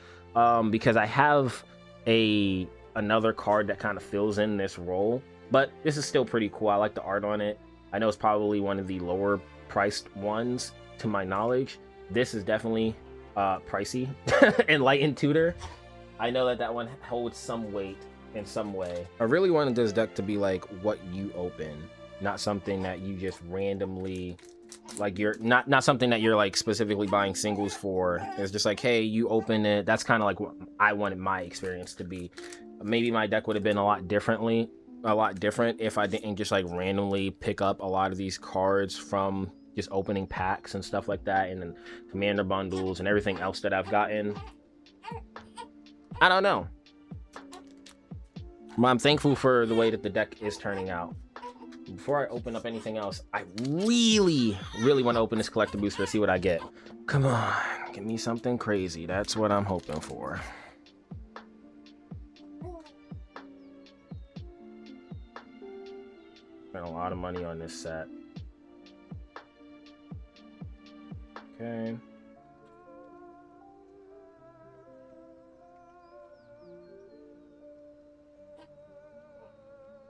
because I have another card that kind of fills in this role. But this is still pretty cool. I like the art on it. I know it's probably one of the lower priced ones to my knowledge. This is definitely pricey. Enlightened Tutor. I know that one holds some weight in some way. I really wanted this deck to be like what you open, not something that you just randomly, like, you're not something that you're like specifically buying singles for. It's just like, hey, you open it. That's kind of like what I wanted my experience to be. Maybe my deck would have been a lot different if I didn't just like randomly pick up a lot of these cards from just opening packs and stuff like that, and then commander bundles and everything else that I've gotten. I don't know. But I'm thankful for the way that the deck is turning out. Before I open up anything else, I really want to open this collector booster to see what I get. Come on, give me something crazy. That's what I'm hoping for. Spent a lot of money on this set. Okay.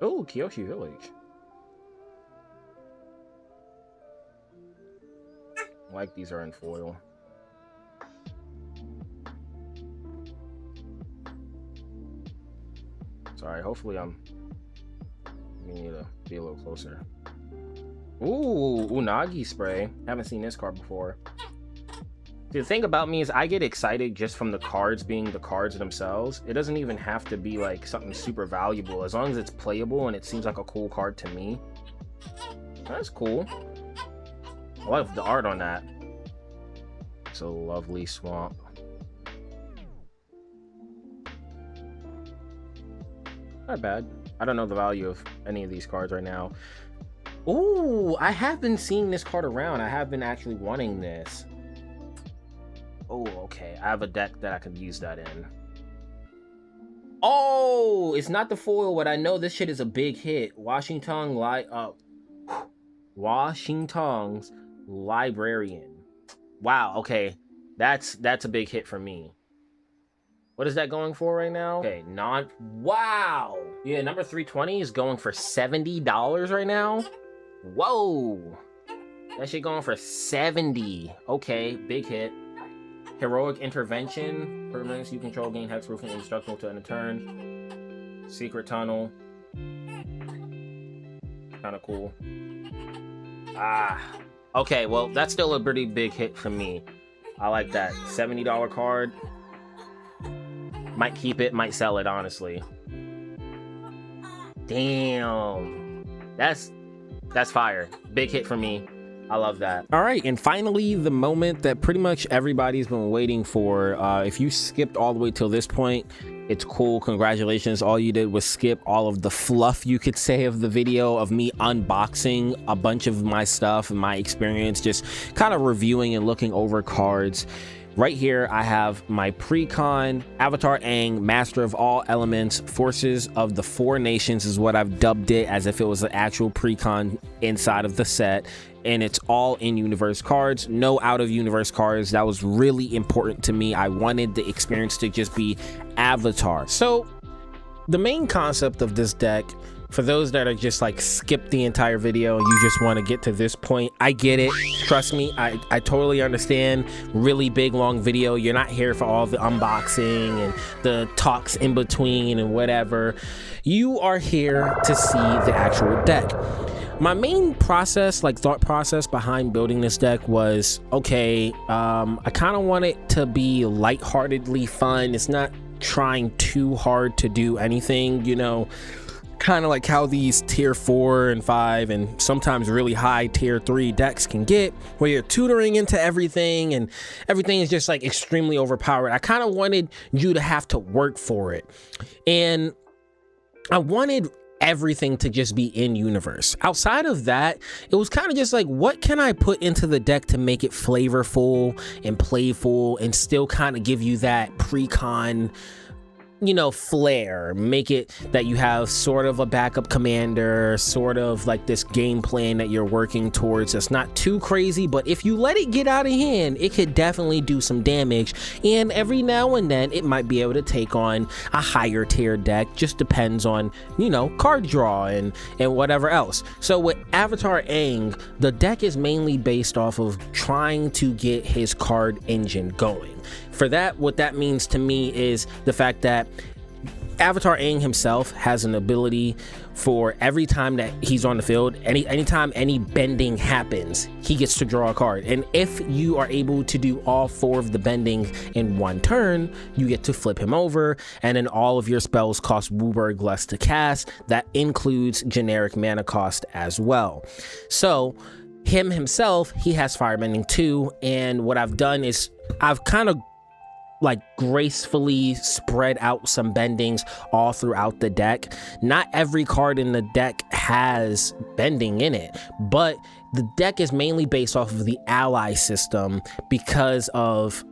Oh, Kyoshi Village. Like these are in foil. Sorry, hopefully we need to be a little closer. Ooh, Unagi spray. Haven't seen this card before. The thing about me is I get excited just from the cards being the cards themselves. It doesn't even have to be like something super valuable. As long as it's playable and it seems like a cool card to me. That's cool. I love the art on that. It's a lovely swamp. Not bad. I don't know the value of any of these cards right now. Ooh, I have been seeing this card around. I have been actually wanting this. Oh, okay. I have a deck that I could use that in. Oh, it's not the foil, but I know this shit is a big hit. Washington's Librarian. Wow, okay. That's a big hit for me. What is that going for right now? Okay, wow. Yeah, number 320 is going for $70 right now. Whoa. That shit going for 70. Okay, big hit. Heroic Intervention. Permanents you control gain hexproof and indestructible to end a turn. Secret Tunnel. Kind of cool. Okay, well, that's still a pretty big hit for me. I like that. $70 card. Might keep it, might sell it, honestly. Damn. That's fire. Big hit for me. I love that. All right, and finally, the moment that pretty much everybody's been waiting for. If you skipped all the way till this point, it's cool. Congratulations. All you did was skip all of the fluff, you could say, of the video of me unboxing a bunch of my stuff and my experience, just kind of reviewing and looking over cards. Right here, I have my Precon, Avatar Aang, Master of All Elements, Forces of the Four Nations is what I've dubbed it, as if it was an actual Precon inside of the set. And it's all in-universe cards, no out-of-universe cards. That was really important to me. I wanted the experience to just be Avatar. So the main concept of this deck, for those that are just like skip the entire video and you just want to get to this point, I get it. Trust me, I totally understand. Really big, long video. You're not here for all the unboxing and the talks in between and whatever. You are here to see the actual deck. My main process, like thought process behind building this deck was, okay, I kind of want it to be lightheartedly fun. It's not trying too hard to do anything, you know, kind of like how these tier 4 and 5 and sometimes really high tier 3 decks can get, where you're tutoring into everything and everything is just like extremely overpowered. I kind of wanted you to have to work for it, and I wanted everything to just be in universe. Outside of that, it was kind of just like, what can I put into the deck to make it flavorful and playful and still kind of give you that Precon you know, flair, make it that you have sort of a backup commander, sort of like this game plan that you're working towards. That's not too crazy, but if you let it get out of hand, it could definitely do some damage, and every now and then it might be able to take on a higher tier deck. Just depends on, you know, card draw and whatever else. So with Avatar Aang, the deck is mainly based off of trying to get his card engine going. For that, what that means to me is the fact that Avatar Aang himself has an ability for every time that he's on the field, anytime any bending happens, he gets to draw a card. And if you are able to do all 4 of the bending in one turn, you get to flip him over, and then all of your spells cost Wooburg less to cast. That includes generic mana cost as well. So him himself, he has firebending too, and what I've done is I've kind of like gracefully spread out some bendings all throughout the deck. Not every card in the deck has bending in it, but the deck is mainly based off of the ally system because of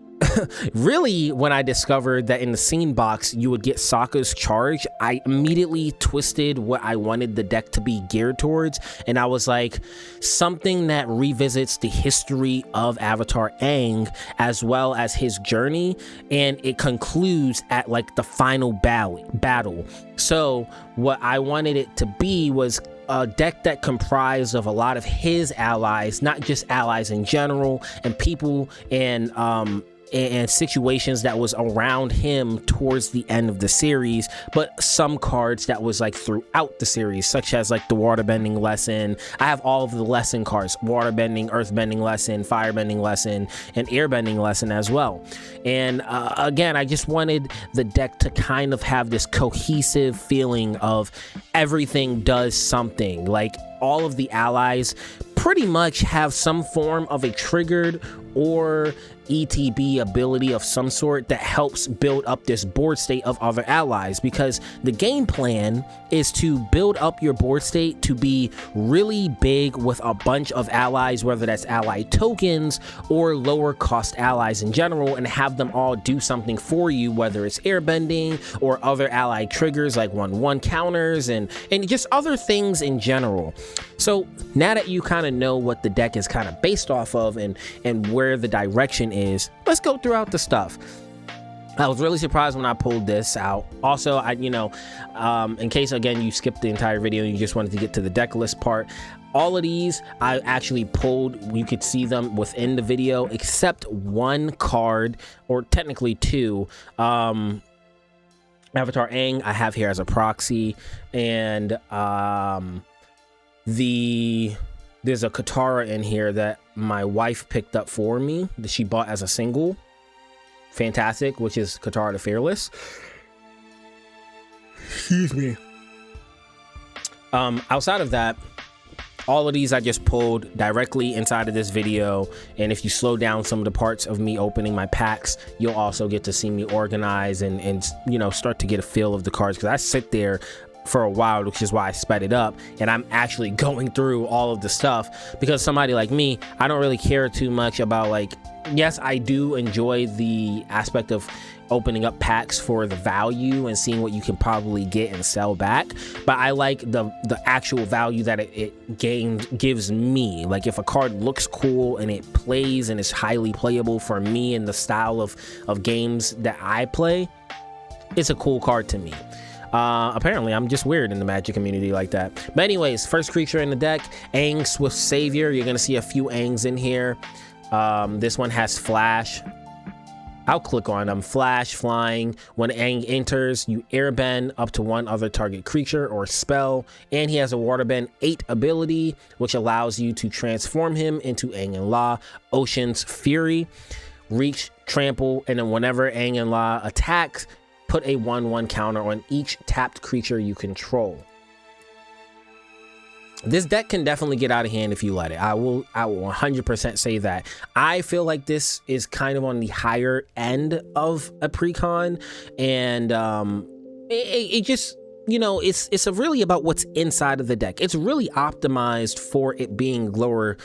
really, when I discovered that in the scene box you would get Sokka's charge, I immediately twisted what I wanted the deck to be geared towards, and I was like, something that revisits the history of Avatar Aang as well as his journey, and it concludes at like the final battle. So what I wanted it to be was a deck that comprised of a lot of his allies, not just allies in general, and people and situations that was around him towards the end of the series, but some cards that was like throughout the series, such as like the waterbending lesson. I have all of the lesson cards: waterbending, earthbending lesson, firebending lesson, and airbending lesson as well. And again, I just wanted the deck to kind of have this cohesive feeling of everything does something. Like all of the allies pretty much have some form of a triggered or ETB ability of some sort that helps build up this board state of other allies, because the game plan is to build up your board state to be really big with a bunch of allies, whether that's ally tokens or lower cost allies in general, and have them all do something for you, whether it's airbending or other ally triggers like 1/1 counters and just other things in general. So now that you kind of know what the deck is kind of based off of and where the direction is, let's go throughout the stuff. I was really surprised when I pulled this out. Also, in case again you skipped the entire video and you just wanted to get to the deck list part, all of these I actually pulled. You could see them within the video, except one card, or technically 2. Avatar Aang I have here as a proxy, and there's a Katara in here that my wife picked up for me, that she bought as a single. Fantastic, which is Katara the Fearless. Excuse me. Outside of that, all of these I just pulled directly inside of this video, and if you slow down some of the parts of me opening my packs, you'll also get to see me organize and start to get a feel of the cards, because I sit there for a while, which is why I sped it up, and I'm actually going through all of the stuff, because somebody like me, I don't really care too much about, like, yes, I do enjoy the aspect of opening up packs for the value and seeing what you can probably get and sell back, but I like the actual value that it gives me. Like, if a card looks cool and it plays and is highly playable for me and the style of games that I play, it's a cool card to me. Apparently I'm just weird in the Magic community like that. But anyways, first creature in the deck, Aang, Swift Savior. You're gonna see a few Aangs in here. This one has Flash. I'll click on them. Flash, flying. When Aang enters, you airbend up to one other target creature or spell, and he has a waterbend 8 ability, which allows you to transform him into Aang and La, Ocean's Fury, reach, trample, and then whenever Aang and La attacks, put a 1/1 counter on each tapped creature you control. This deck can definitely get out of hand if you let it. I will 100% say that. I feel like this is kind of on the higher end of a Precon, and it just you know, it's really about what's inside of the deck. It's really optimized for it being lower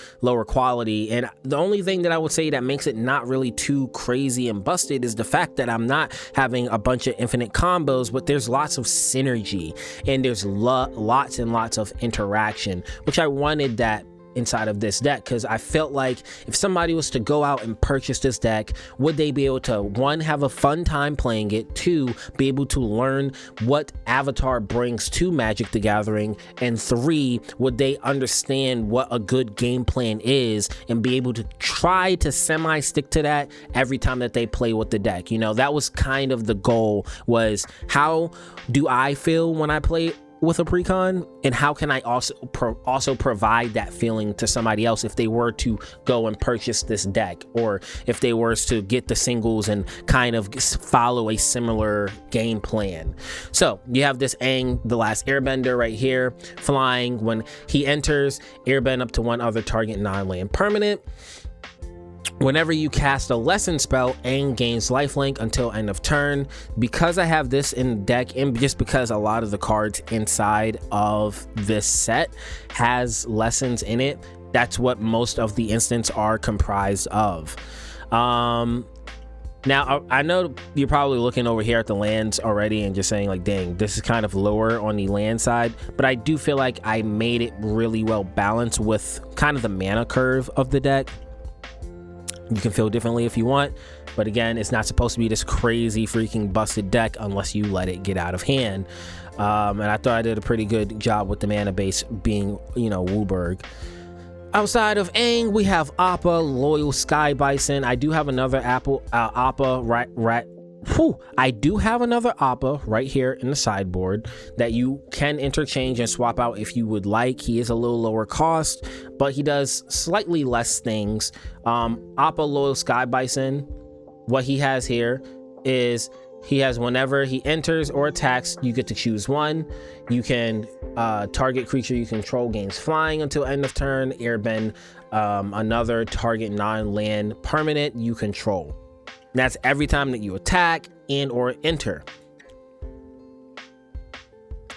quality, and the only thing that I would say that makes it not really too crazy and busted is the fact that I'm not having a bunch of infinite combos, but there's lots of synergy and there's lots and lots of interaction, which I wanted that inside of this deck, because I felt like if somebody was to go out and purchase this deck, would they be able to, one, have a fun time playing it, two, be able to learn what Avatar brings to Magic the Gathering, and three, would they understand what a good game plan is and be able to try to semi-stick to that every time that they play with the deck. You know, that was kind of the goal, was how do I feel when I play with a Precon, and how can I also provide that feeling to somebody else if they were to go and purchase this deck, or if they were to get the singles and kind of follow a similar game plan. So you have this Aang, the Last Airbender right here, flying. When he enters, airbend up to one other target non-land permanent. Whenever you cast a lesson spell, Aang gains lifelink until end of turn. Because I have this in the deck, and just because a lot of the cards inside of this set has lessons in it, that's what most of the instants are comprised of. Now, I know you're probably looking over here at the lands already and just saying like, dang, this is kind of lower on the land side, but I do feel like I made it really well balanced with kind of the mana curve of the deck. You can feel differently if you want, but again, it's not supposed to be this crazy freaking busted deck unless you let it get out of hand. And I thought I did a pretty good job with the mana base being, you know, Wooburg. Outside of Aang, we have Appa, Loyal Sky Bison. I do have another Appa I do have another Appa right here in the sideboard that you can interchange and swap out if you would like. He is a little lower cost, but he does slightly less things. Appa Loyal Sky Bison, what he has here is he has, whenever he enters or attacks, you get to choose one. You can target creature you control gains flying until end of turn, airbend another target non-land permanent you control. That's every time that you attack and or enter.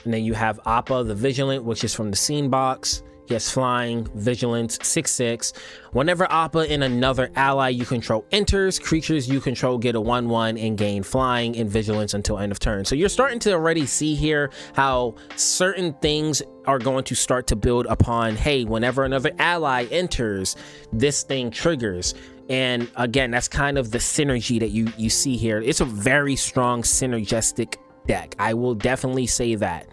And then you have Appa the Vigilant, which is from the Scene box. He has flying, vigilance, 6/6. Whenever Appa and another ally you control enters, creatures you control get a 1/1 and gain flying and vigilance until end of turn. So you're starting to already see here how certain things are going to start to build upon, hey, whenever another ally enters, this thing triggers. And again, that's kind of the synergy that you see here. It's a very strong synergistic deck. I will definitely say that,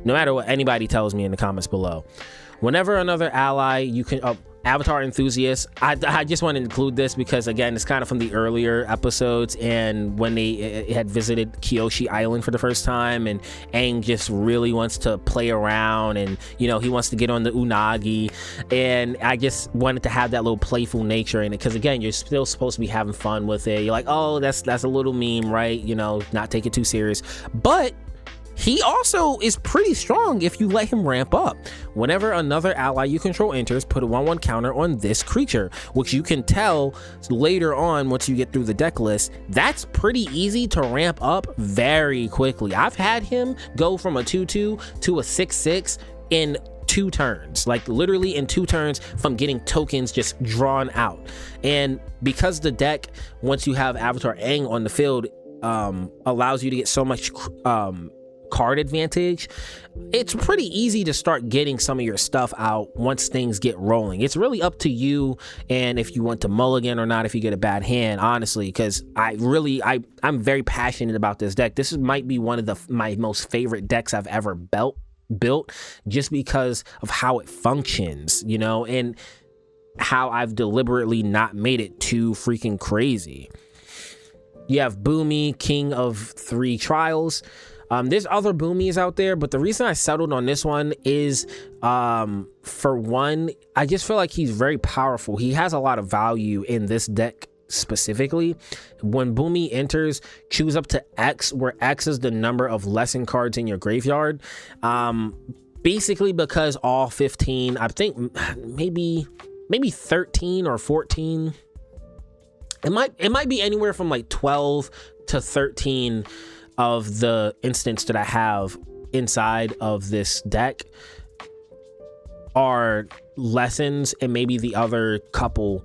no matter what anybody tells me in the comments below. Whenever another ally you can Avatar enthusiast, I just want to include this because again, it's kind of from the earlier episodes, and when they had visited Kyoshi Island for the first time, and Aang just really wants to play around, and you know, he wants to get on the unagi, and I just wanted to have that little playful nature in it, because again, you're still supposed to be having fun with it. You're like, oh, that's a little meme, right? You know, not take it too serious, but he also is pretty strong if you let him ramp up. Whenever another ally you control enters, put a 1/1 counter on this creature, which you can tell later on once you get through the deck list. That's pretty easy to ramp up very quickly. I've had him go from a 2/2 to a 6/6 in 2 turns, like literally in 2 turns, from getting tokens just drawn out. And because the deck, once you have Avatar Aang on the field, allows you to get so much card advantage, it's pretty easy to start getting some of your stuff out once things get rolling. It's really up to you, and if you want to mulligan or not if you get a bad hand, honestly, because I'm very passionate about this deck. This might be one of my most favorite decks I've ever built, just because of how it functions, you know, and how I've deliberately not made it too freaking crazy. You have Boomy, King of 3 Trials. There's other Boomies out there, but the reason I settled on this one is, for one, I just feel like he's very powerful. He has a lot of value in this deck specifically. When Boomy enters, choose up to X, where X is the number of lesson cards in your graveyard. Basically because all 15, I think maybe 13 or 14. It might be anywhere from like 12 to 13 of the instants that I have inside of this deck are lessons, and maybe the other couple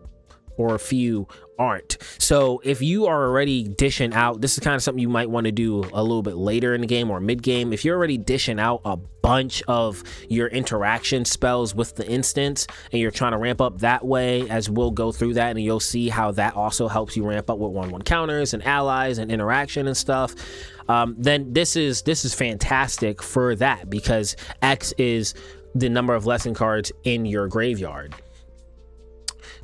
or a few aren't. So if you are already dishing out, this is kind of something you might want to do a little bit later in the game or mid game. If you're already dishing out a bunch of your interaction spells with the instance and you're trying to ramp up that way, as we'll go through that and you'll see how that also helps you ramp up with 1/1 counters and allies and interaction and stuff, then this is fantastic for that, because X is the number of lesson cards in your graveyard.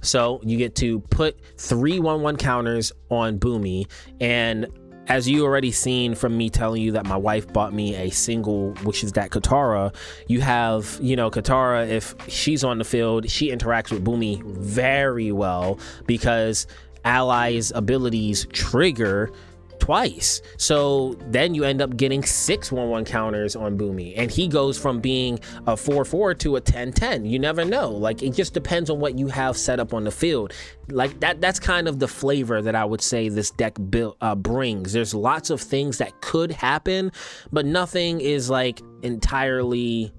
So you get to put 3 1/1 counters on Boomy, and as you already seen from me telling you that my wife bought me a single, which is that Katara, you have, you know, Katara, if she's on the field, she interacts with Boomy very well because allies' abilities trigger twice. So then you end up getting 6 1/1 counters on Boomy, and he goes from being a 4/4 to a 10/10. You never know. Like, it just depends on what you have set up on the field. Like that's kind of the flavor that I would say this deck brings. There's lots of things that could happen, but nothing is like entirely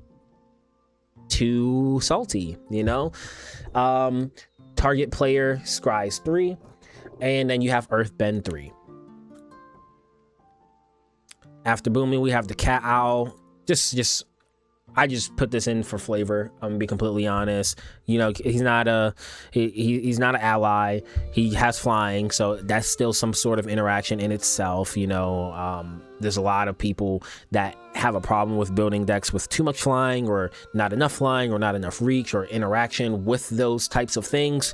too salty, you know. Target player scries 3, and then you have Earthbend 3. After Boomy, we have the Cat Owl. I just put this in for flavor. I'm gonna be completely honest. You know, he's not he's not an ally. He has flying, so that's still some sort of interaction in itself. You know, there's a lot of people that have a problem with building decks with too much flying, or not enough flying, or not enough reach, or interaction with those types of things.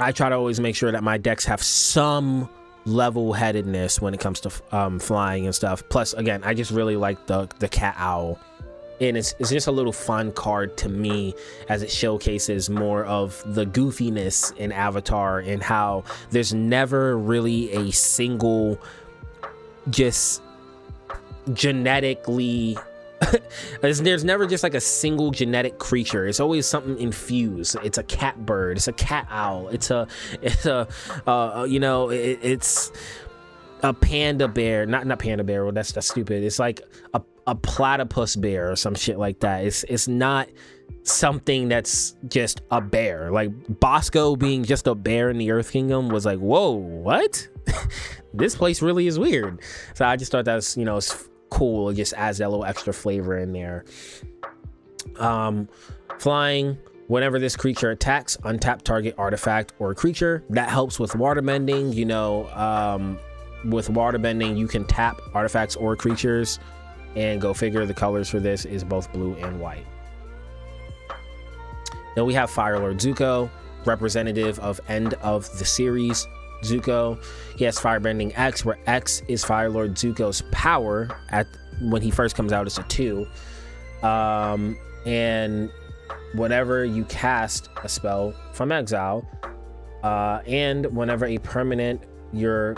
I try to always make sure that my decks have some level-headedness when it comes to flying and stuff. Plus, again, I just really like the Cat Owl, and it's just a little fun card to me, as it showcases more of the goofiness in Avatar, and how there's never really a single just genetically there's never just like a single genetic creature. It's always something infused. It's a cat bird, it's a cat owl, it's a you know, it's a panda bear, not panda bear, well, that's stupid. It's like a platypus bear or some shit like that. It's not something that's just a bear. Like Bosco being just a bear in the Earth Kingdom was like, whoa, what? This place really is weird. So I just thought that's, you know, it's cool. It just adds that little extra flavor in there. Flying, whenever this creature attacks, untap target artifact or creature. That helps with waterbending. You know, with waterbending, you can tap artifacts or creatures, and go figure, the colors for this is both blue and white. Then we have Firelord Zuko, representative of end of the series Zuko. He has Firebending X, where X is Firelord Zuko's power. When he first comes out, it's a 2. And whenever you cast a spell from exile, and whenever a permanent you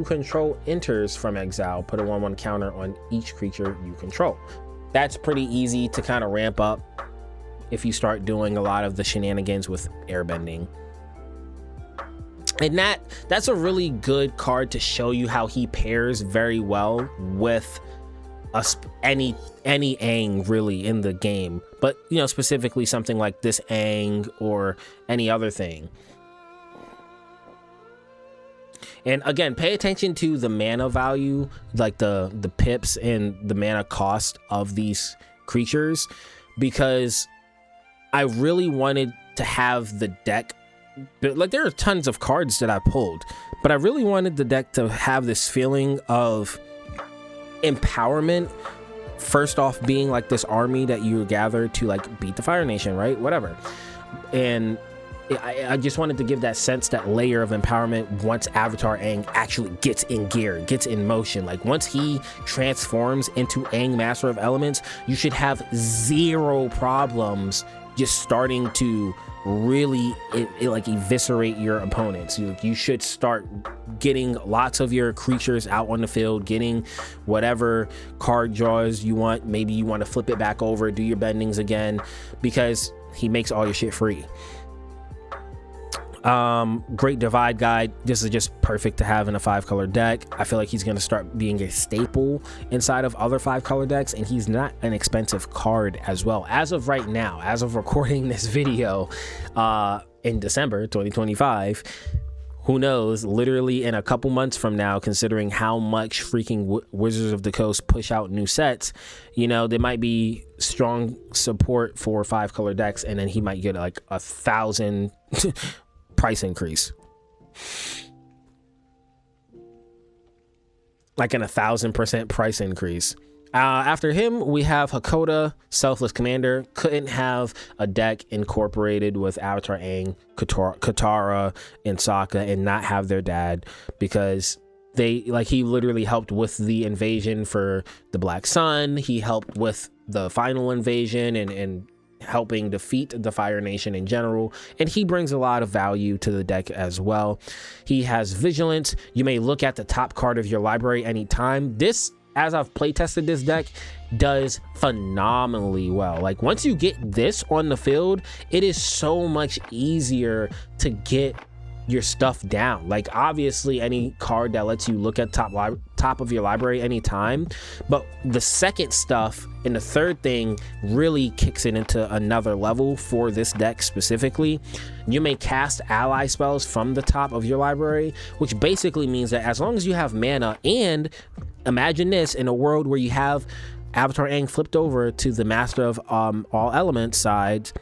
control enters from exile, put a 1/1 counter on each creature you control. That's pretty easy to kind of ramp up if you start doing a lot of the shenanigans with airbending. And that's a really good card to show you how he pairs very well with any Aang really in the game, but you know, specifically something like this Aang or any other thing. And again, pay attention to the mana value, like the pips and the mana cost of these creatures, because I really wanted to have the deck, like, there are tons of cards that I pulled, but I really wanted the deck to have this feeling of empowerment. First off, being like this army that you gather to like beat the Fire Nation, right? Whatever. And I just wanted to give that sense, that layer of empowerment once Avatar Aang actually gets in gear, gets in motion. Like, once he transforms into Aang, Master of Elements, you should have zero problems just starting to really like eviscerate your opponents. You should start getting lots of your creatures out on the field, getting whatever card draws you want. Maybe you want to flip it back over, do your bendings again, because he makes all your shit free. Great divide guide. This is just perfect to have in a 5-color deck. I feel like he's going to start being a staple inside of other 5-color decks, and he's not an expensive card as well. As of right now, as of recording this video in December 2025, who knows, literally in a couple months from now, considering how much freaking Wizards of the Coast push out new sets, you know, there might be strong support for 5-color decks, and then he might get like 1,000 price increase, like an 1,000% price increase. After him, we have Hakoda, Selfless Commander. Couldn't have a deck incorporated with Avatar Aang, Katara, and Sokka and not have their dad, because they, like, he literally helped with the invasion for the Black Sun. He helped with the final invasion and helping defeat the Fire Nation in general, and he brings a lot of value to the deck as well. He has Vigilance. You may look at the top card of your library anytime. This, as I've play tested this deck, does phenomenally well. Like, once you get this on the field, it is so much easier to get your stuff down. Like, obviously any card that lets you look at top of your library anytime, but the second stuff and the third thing really kicks it into another level for this deck specifically. You may cast ally spells from the top of your library, which basically means that as long as you have mana, and imagine this in a world where you have Avatar Aang flipped over to the Master of all elements side,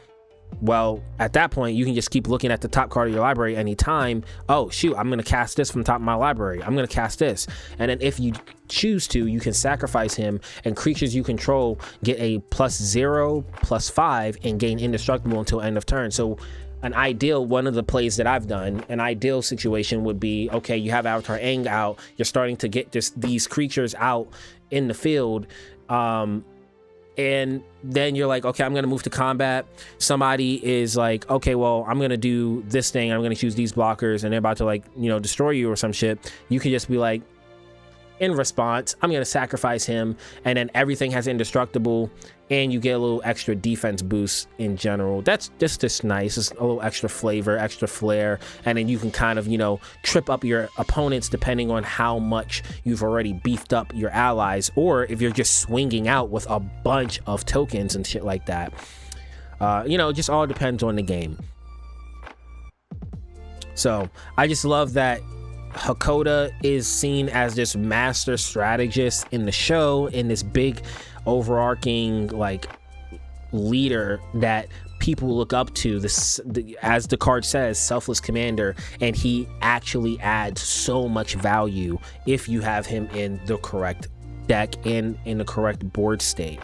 well, at that point you can just keep looking at the top card of your library anytime. Oh shoot, I'm gonna cast this from top of my library, I'm gonna cast this, and then if you choose to, you can sacrifice him, and creatures you control get a +0, +5, and gain indestructible until end of turn. So one of the plays that I've done, an ideal situation would be, okay, you have Avatar Aang out, you're starting to get these creatures out in the field, and then you're like, okay, I'm gonna move to combat. Somebody is like, okay, well, I'm gonna do this thing, I'm gonna choose these blockers, and they're about to, like, you know, destroy you or some shit. You can just be like, in response, I'm gonna sacrifice him, and then everything has indestructible, and you get a little extra defense boost in general. That's just nice. It's a little extra flavor, extra flair, and then you can kind of, you know, trip up your opponents depending on how much you've already beefed up your allies, or if you're just swinging out with a bunch of tokens and shit like that. You know, it just all depends on the game. So I just love that Hakoda is seen as this master strategist in the show, in this big overarching, like, leader that people look up to. As the card says, Selfless Commander, and he actually adds so much value if you have him in the correct deck and in the correct board state.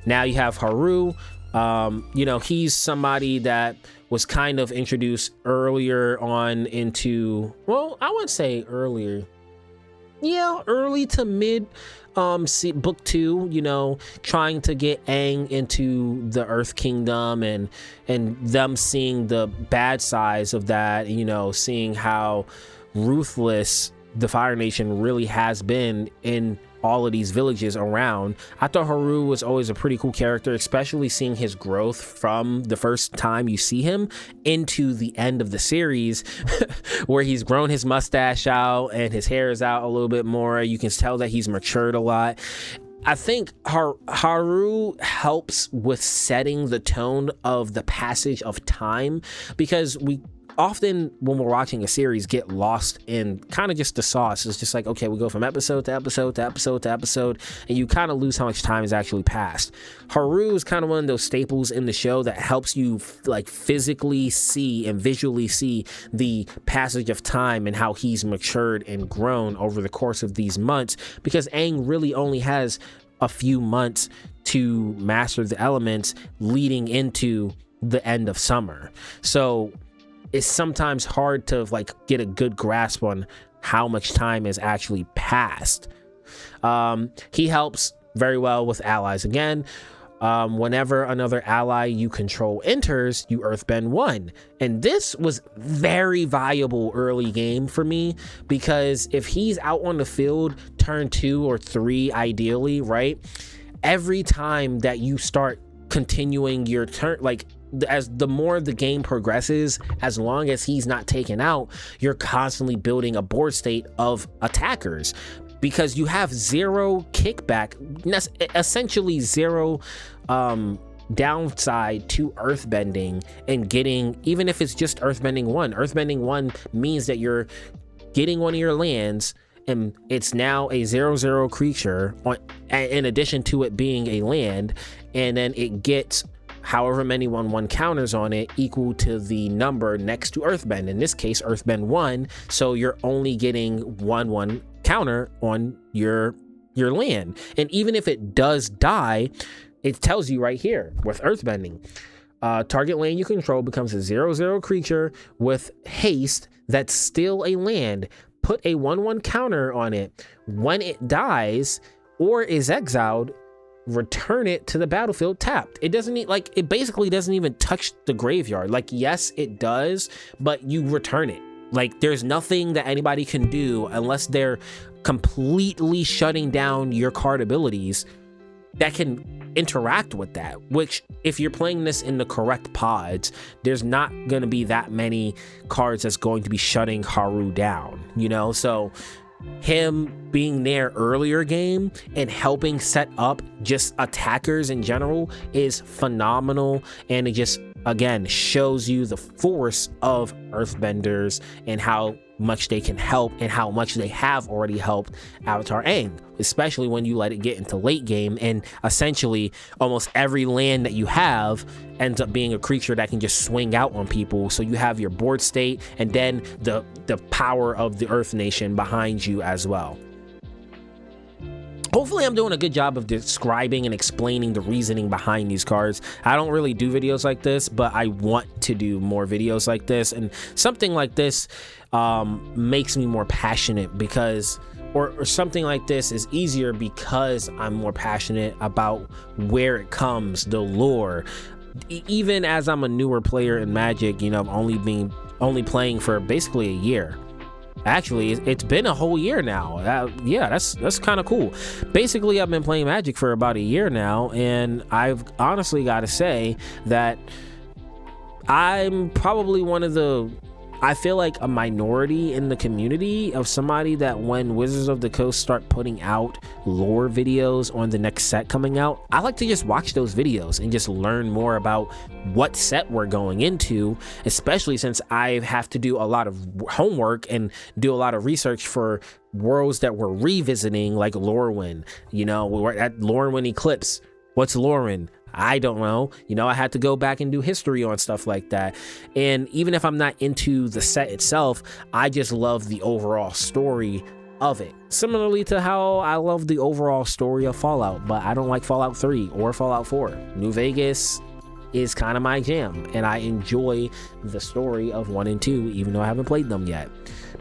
Now you have Haru. You know, he's somebody that was kind of introduced earlier on into, well, I wouldn't say earlier, yeah, early to mid book 2, you know, trying to get Aang into the Earth Kingdom, and them seeing the bad sides of that, you know, seeing how ruthless the Fire Nation really has been in all of these villages around. I thought Haru was always a pretty cool character, especially seeing his growth from the first time you see him into the end of the series where he's grown his mustache out and his hair is out a little bit more. You can tell that he's matured a lot. I think Haru helps with setting the tone of the passage of time, because we often, when we're watching a series, get lost in kind of just the sauce. It's just like, okay, we go from episode to episode to episode to episode, and you kind of lose how much time has actually passed. Haru is kind of one of those staples in the show that helps you like physically see and visually see the passage of time and how he's matured and grown over the course of these months, because Aang really only has a few months to master the elements leading into the end of summer. So it's sometimes hard to like get a good grasp on how much time has actually passed. He helps very well with allies again. Whenever another ally you control enters, you earthbend 1. And this was very valuable early game for me, because if he's out on the field turn 2 or 3 ideally, right, every time that you start continuing your turn, like as the more the game progresses, as long as he's not taken out, you're constantly building a board state of attackers, because you have zero kickback, essentially zero downside to earthbending and getting, even if it's just earthbending 1. Earthbending 1 means that you're getting one of your lands and it's now a 0/0 creature in addition to it being a land, and then it gets however many 1/1 counters on it equal to the number next to earthbend, in this case earthbend 1, so you're only getting 1/1 counter on your land. And even if it does die, it tells you right here with earthbending, target land you control becomes a 0/0 creature with haste that's still a land. Put a 1/1 counter on it. When it dies or is exiled, return it to the battlefield tapped. It doesn't need, like, it basically doesn't even touch the graveyard. Like, yes, it does, but you return it. Like, there's nothing that anybody can do unless they're completely shutting down your card abilities that can interact with that, which if you're playing this in the correct pods, there's not going to be that many cards that's going to be shutting Haru down, you know? So him being there earlier game and helping set up just attackers in general is phenomenal, and it just again shows you the force of earthbenders and how much they can help and how much they have already helped Avatar Aang, especially when you let it get into late game and essentially almost every land that you have ends up being a creature that can just swing out on people. So you have your board state and then the power of the Earth Nation behind you as well. Hopefully I'm doing a good job of describing and explaining the reasoning behind these cards. I don't really do videos like this, but I want to do more videos like this, and something like this makes me more passionate because, or something like this is easier because I'm more passionate about where it comes, the lore. Even as I'm a newer player in Magic, you know, I'm only playing for basically a year. Actually, it's been a whole year now. Yeah, that's kind of cool. Basically, I've been playing Magic for about a year now, and I've honestly got to say that I'm probably I feel like a minority in the community of somebody that when Wizards of the Coast start putting out lore videos on the next set coming out, I like to just watch those videos and just learn more about what set we're going into, especially since I have to do a lot of homework and do a lot of research for worlds that we're revisiting, like Lorwyn. You know, we're at Lorwyn Eclipse. What's Lorwyn? I don't know. You know, I had to go back and do history on stuff like that. And even if I'm not into the set itself, I just love the overall story of it. Similarly to how I love the overall story of Fallout, but I don't like Fallout 3 or Fallout 4. New Vegas is kind of my jam, and I enjoy the story of 1 and 2, even though I haven't played them yet.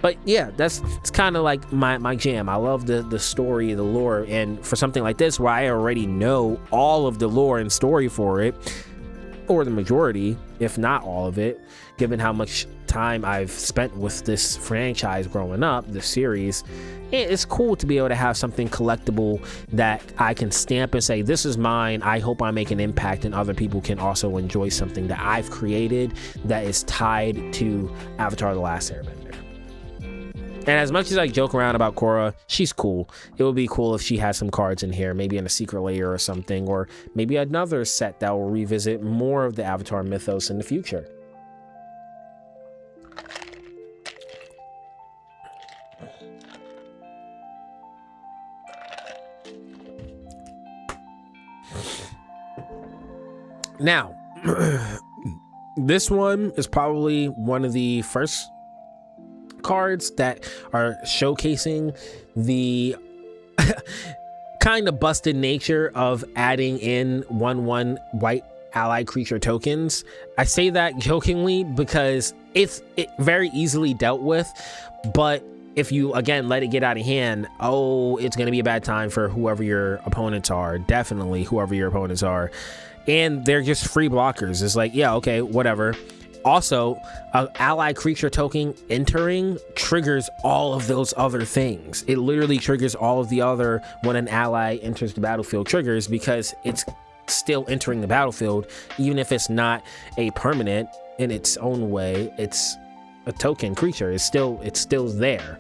But yeah, it's kind of like my jam. I love the story, the lore, and for something like this where I already know all of the lore and story for it, or the majority, if not all of it, given how much time I've spent with this franchise growing up, this series, it's cool to be able to have something collectible that I can stamp and say, this is mine. I hope I make an impact and other people can also enjoy something that I've created that is tied to Avatar: The Last Airbender. And as much as I joke around about Korra, she's cool. It would be cool if she has some cards in here, maybe in a secret layer or something, or maybe another set that will revisit more of the Avatar mythos in the future. Now, this one is probably one of the first cards that are showcasing the kind of busted nature of adding in 1/1 white ally creature tokens. I say that jokingly because it very easily dealt with, but if you again let it get out of hand, it's going to be a bad time for whoever your opponents are. Definitely whoever your opponents are, and they're just free blockers. It's like, yeah, okay, whatever. Also, an ally creature token entering triggers all of those other things. It literally triggers all of the other when an ally enters the battlefield triggers, because it's still entering the battlefield, even if it's not a permanent in its own way. It's a token creature. It's still there.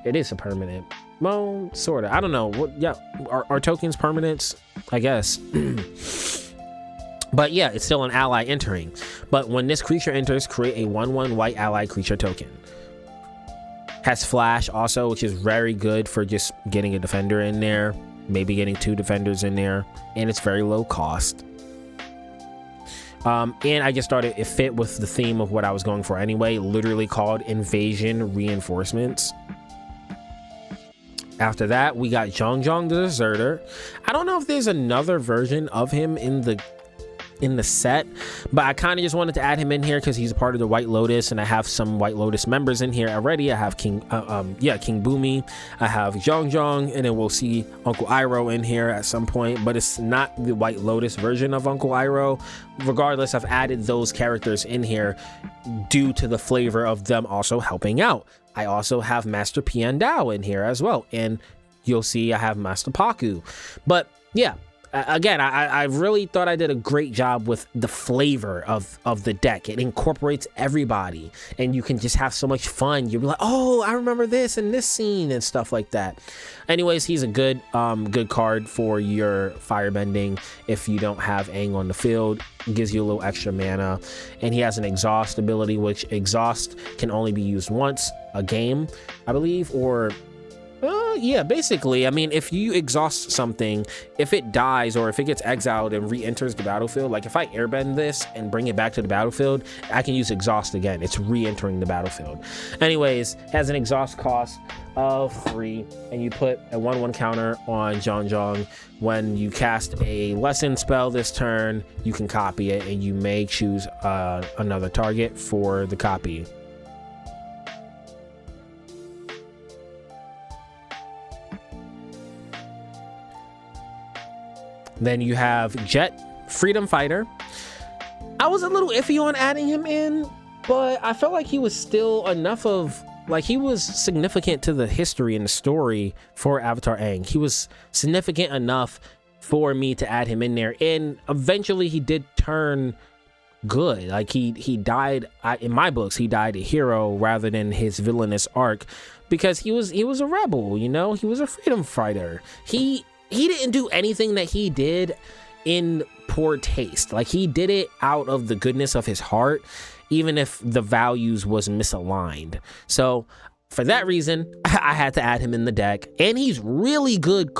It is a permanent. Well, sort of. I don't know. What? Yeah, are tokens permanents? I guess. But yeah, it's still an ally entering. But when this creature enters, create a 1/1 white ally creature token. Has flash also, which is very good for just getting a defender in there, maybe getting 2 defenders in there, and it's very low cost. And I just thought it fit with the theme of what I was going for anyway, literally called Invasion Reinforcements. After that, we got Zhong the Deserter. I don't know if there's another version of him in the set, but I kind of just wanted to add him in here because he's a part of the White Lotus, and I have some White Lotus members in here already. I have King Boomy, I have Zhong, and then we'll see Uncle Iroh in here at some point, but it's not the White Lotus version of Uncle Iroh. Regardless, I've added those characters in here due to the flavor of them also helping out. I also have Master Piandao in here as well, and you'll see I have Master Paku. But yeah, again, I really thought I did a great job with the flavor of the deck. It incorporates everybody, and you can just have so much fun. You'll be like, oh, I remember this and this scene and stuff like that. Anyways, he's a good card for your firebending if you don't have Aang on the field. It gives you a little extra mana, and he has an exhaust ability, which exhaust can only be used once a game, I believe, or yeah, basically, I mean, if you exhaust something, if it dies or if it gets exiled and re-enters the battlefield, like if I airbend this and bring it back to the battlefield, I can use exhaust again. It's re-entering the battlefield. Anyways, has an exhaust cost of 3, and you put a 1/1 counter on Zhong. When you cast a lesson spell this turn, you can copy it, and you may choose another target for the copy. Then you have Jet, Freedom Fighter. I was a little iffy on adding him in, but I felt like he was still enough of, like, he was significant to the history and the story for Avatar Aang. He was significant enough for me to add him in there, and eventually he did turn good. Like he died, in my books, he died a hero rather than his villainous arc, because he was a rebel, you know? He was a freedom fighter. He didn't do anything that he did in poor taste. Like, he did it out of the goodness of his heart, even if the values was misaligned. So for that reason, I had to add him in the deck, and he's really good.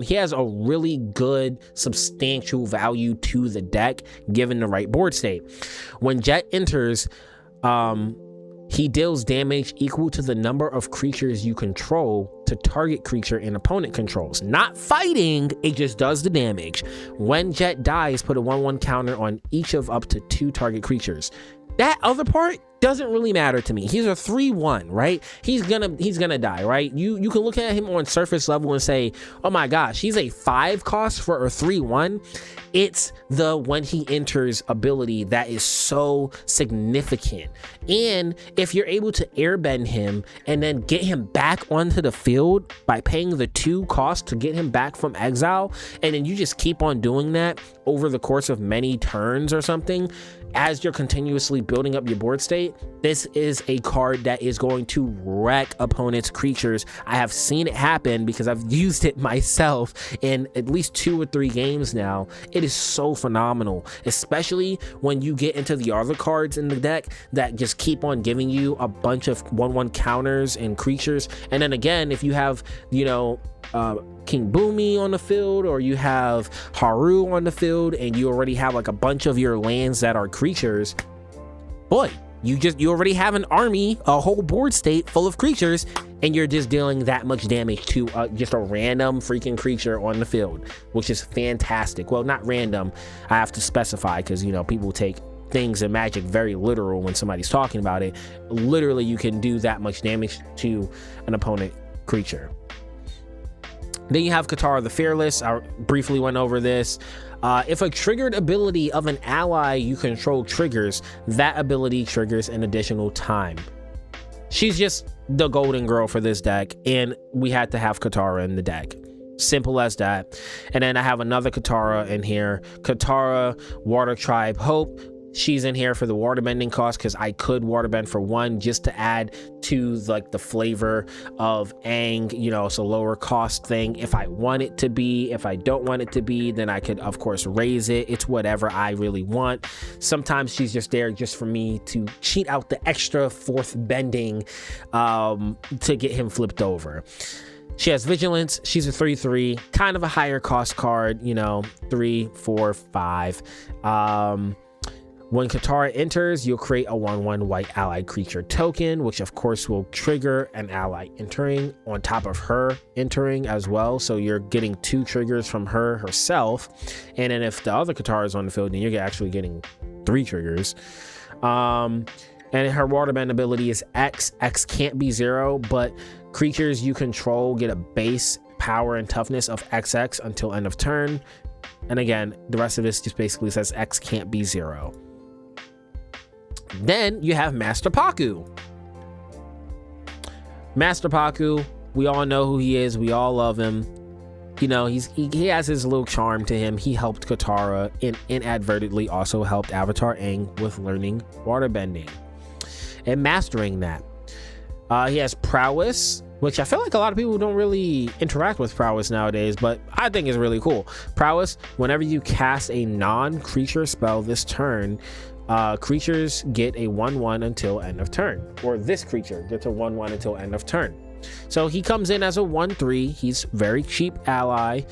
He has a really good substantial value to the deck given the right board state. When Jet enters, he deals damage equal to the number of creatures you control to target creature and opponent controls. Not fighting, it just does the damage. When Jet dies, put a 1/1 counter on each of up to 2 target creatures. That other part doesn't really matter to me. He's a 3/1, right? He's gonna die, right? You can look at him on surface level and say, oh my gosh, he's a 5 cost for a 3/1. It's the when he enters ability that is so significant. And if you're able to airbend him and then get him back onto the field by paying the 2 cost to get him back from exile, and then you just keep on doing that over the course of many turns or something, as you're continuously building up your board state, this is a card that is going to wreck opponents' creatures. I have seen it happen because I've used it myself in at least 2 or 3 games now. It is so phenomenal, especially when you get into the other cards in the deck that just keep on giving you a bunch of 1/1 counters and creatures. And then again, if you have, you know, King Boomy on the field, or you have Haru on the field, and you already have like a bunch of your lands that are creatures, boy, you already have an army, a whole board state full of creatures, and you're just dealing that much damage to just a random freaking creature on the field, which is fantastic. Well, not random, I have to specify, because, you know, people take things in Magic very literal when somebody's talking about it. Literally, you can do that much damage to an opponent creature. Then you have Katara the Fearless. I briefly went over this. If a triggered ability of an ally you control triggers, that ability triggers an additional time. She's just the golden girl for this deck, and we had to have Katara in the deck. Simple as that. And then I have another Katara in here. Katara, Water Tribe Hope. She's in here for the waterbending cost because I could waterbend for 1 just to add to like the flavor of Aang. You know, it's a lower cost thing if I want it to be. If I don't want it to be, then I could of course raise it. It's whatever I really want. Sometimes she's just there just for me to cheat out the extra 4th bending to get him flipped over. She has Vigilance. She's a 3/3, kind of a higher cost card, you know, 3, 4, 5. When Katara enters, you'll create a 1/1 white allied creature token, which of course will trigger an ally entering on top of her entering as well. So you're getting 2 triggers from her herself. And then if the other Katara is on the field, then you're actually getting 3 triggers. And her waterbend ability is X. X can't be 0, but creatures you control get a base power and toughness of XX until end of turn. And again, the rest of this just basically says X can't be 0. Then you have Master Paku. Master Paku, we all know who he is. We all love him. You know, he has his little charm to him. He helped Katara and inadvertently also helped Avatar Aang with learning waterbending and mastering that. He has Prowess, which I feel like a lot of people don't really interact with Prowess nowadays, but I think is really cool. Prowess, whenever you cast a non-creature spell this turn, creatures get a 1/1 until end of turn, or this creature gets a 1/1 until end of turn. So he comes in as a 1/3. He's very cheap ally,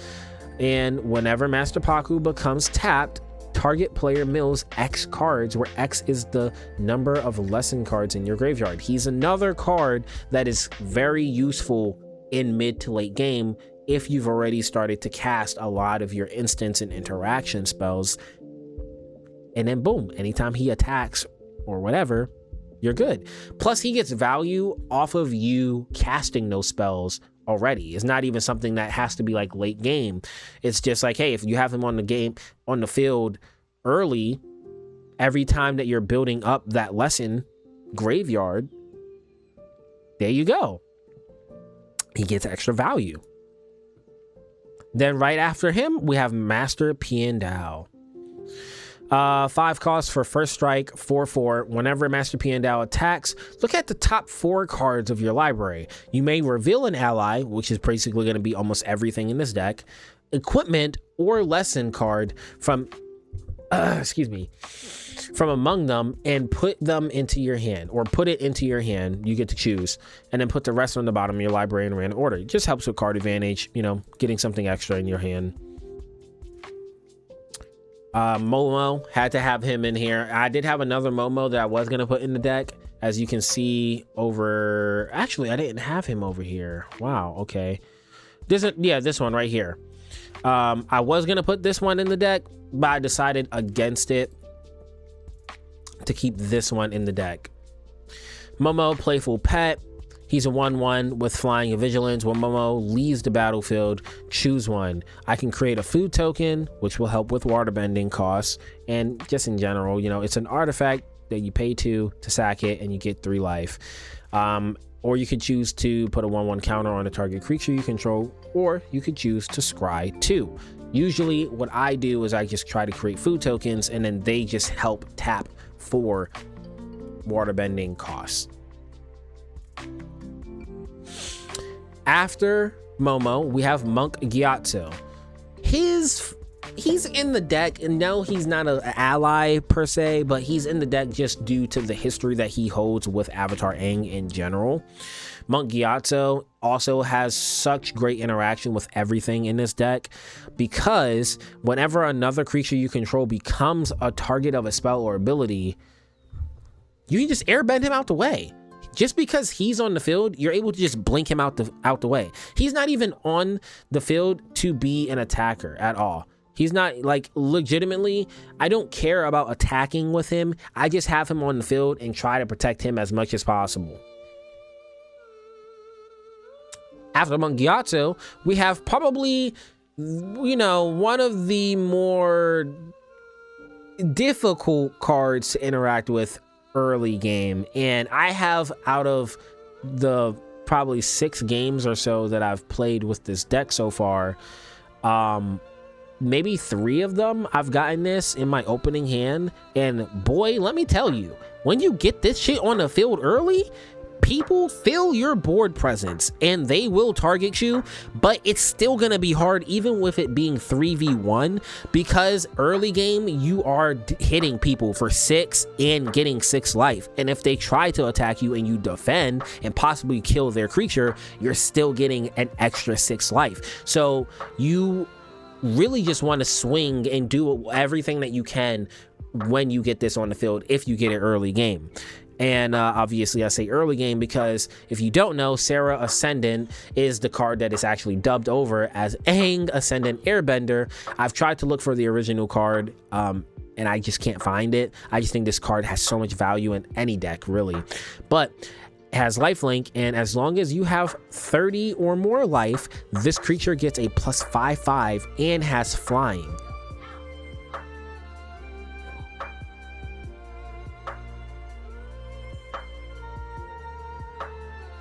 and whenever Master Paku becomes tapped, target player mills X cards, where X is the number of lesson cards in your graveyard. He's another card that is very useful in mid to late game if you've already started to cast a lot of your instance and interaction spells. And then boom, anytime he attacks or whatever, you're good. Plus he gets value off of you casting those spells already. It's not even something that has to be like late game. It's just like, hey, if you have him on the field early, every time that you're building up that lesson graveyard, there you go. He gets extra value. Then right after him, we have Master Piandao. 5 costs for first strike, 4/4. Whenever Master Piandao attacks, look at the top 4 cards of your library. You may reveal an ally, which is basically going to be almost everything in this deck, equipment or lesson card from from among them, and put them into your hand, or put it into your hand. You get to choose, and then put the rest on the bottom of your library in random order. It just helps with card advantage, you know, getting something extra in your hand. Momo, had to have him in here. I did have another Momo that I was gonna put in the deck, as you can see over. Actually, I didn't have him over here. Wow. Okay. This one right here. I was gonna put this one in the deck, but I decided against it to keep this one in the deck. Momo, Playful Pet. He's a 1/1 with flying and vigilance. When Momo leaves the battlefield, choose one. I can create a food token, which will help with waterbending costs. And just in general, you know, it's an artifact that you pay to sack it, and you get 3 life. Or you could choose to put a 1/1 counter on a target creature you control, or you could choose to scry 2. Usually what I do is I just try to create food tokens, and then they just help tap for waterbending costs. After Momo, we have Monk Gyatso. He's in the deck, and no, he's not an ally per se, but he's in the deck just due to the history that he holds with Avatar Aang in general. Monk Gyatso also has such great interaction with everything in this deck, because whenever another creature you control becomes a target of a spell or ability, you can just airbend him out the way. Just because he's on the field, you're able to just blink him out the way. He's not even on the field to be an attacker at all. He's not, like, legitimately, I don't care about attacking with him. I just have him on the field and try to protect him as much as possible. After Monk Gyatso, we have probably, you know, one of the more difficult cards to interact with early game, and I have, out of the probably 6 games or so that I've played with this deck so far, maybe 3 of them I've gotten this in my opening hand, and boy, let me tell you, when you get this shit on the field early, people feel your board presence and they will target you, but it's still gonna be hard even with it being 3v1, because early game you are hitting people for 6 and getting 6 life, and if they try to attack you and you defend and possibly kill their creature, you're still getting an extra 6 life. So you really just want to swing and do everything that you can when you get this on the field if you get it early game. And obviously I say early game because if you don't know, Sarah Ascendant is the card that is actually dubbed over as Aang Ascendant Airbender. I've tried to look for the original card and I just can't find it. I just think this card has so much value in any deck, really. But it has lifelink, and as long as you have 30 or more life, this creature gets a +5/5 and has flying.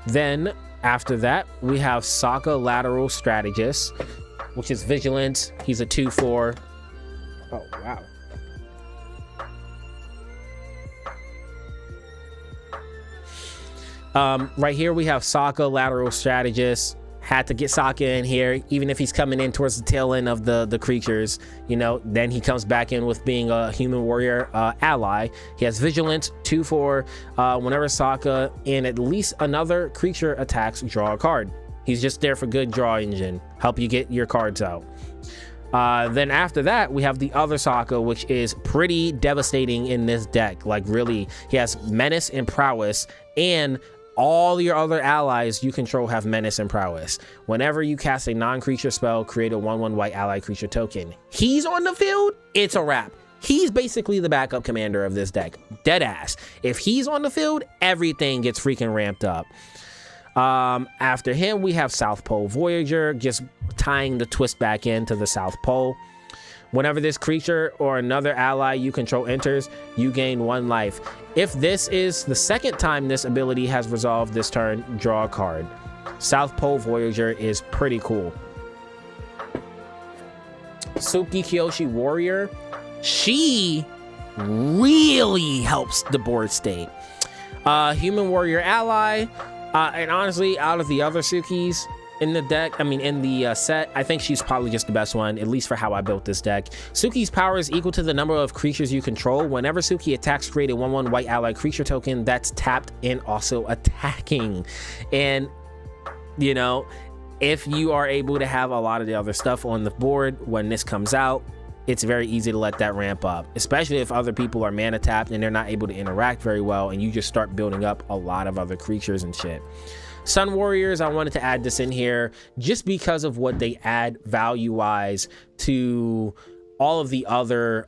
Then after that, we have Sokka Lateral Strategist, which is Vigilance. He's a 2/4. Oh, wow. Right here, we have Sokka Lateral Strategist. Had to get Sokka in here, even if he's coming in towards the tail end of the creatures, you know. Then he comes back in with being a human warrior ally. He has Vigilance, 2/4. Whenever Sokka and at least another creature attacks, draw a card. He's just there for good draw engine, help you get your cards out. Then after that, we have the other Sokka, which is pretty devastating in this deck. Like, really, he has Menace and Prowess, and all your other allies you control have Menace and Prowess. Whenever you cast a non-creature spell, create a 1/1 white ally creature token. He's on the field, it's a wrap. He's basically the backup commander of this deck. Dead ass. If he's on the field, everything gets freaking ramped up. After him, we have South Pole Voyager, just tying the twist back into the South Pole. Whenever this creature or another ally you control enters, you gain 1 life. If this is the second time this ability has resolved this turn, draw a card. South Pole Voyager is pretty cool. Suki Kyoshi Warrior, she really helps the board state. Human Warrior Ally, and honestly, out of the other Sukis in the deck, I mean in the set, I think she's probably just the best one, at least for how I built this deck. Suki's power is equal to the number of creatures you control. Whenever Suki attacks, create a 1/1 white ally creature token that's tapped and also attacking. And you know, if you are able to have a lot of the other stuff on the board when this comes out, it's very easy to let that ramp up, especially if other people are mana tapped and they're not able to interact very well, and you just start building up a lot of other creatures and shit. Sun Warriors, I wanted to add this in here just because of what they add value-wise to all of the other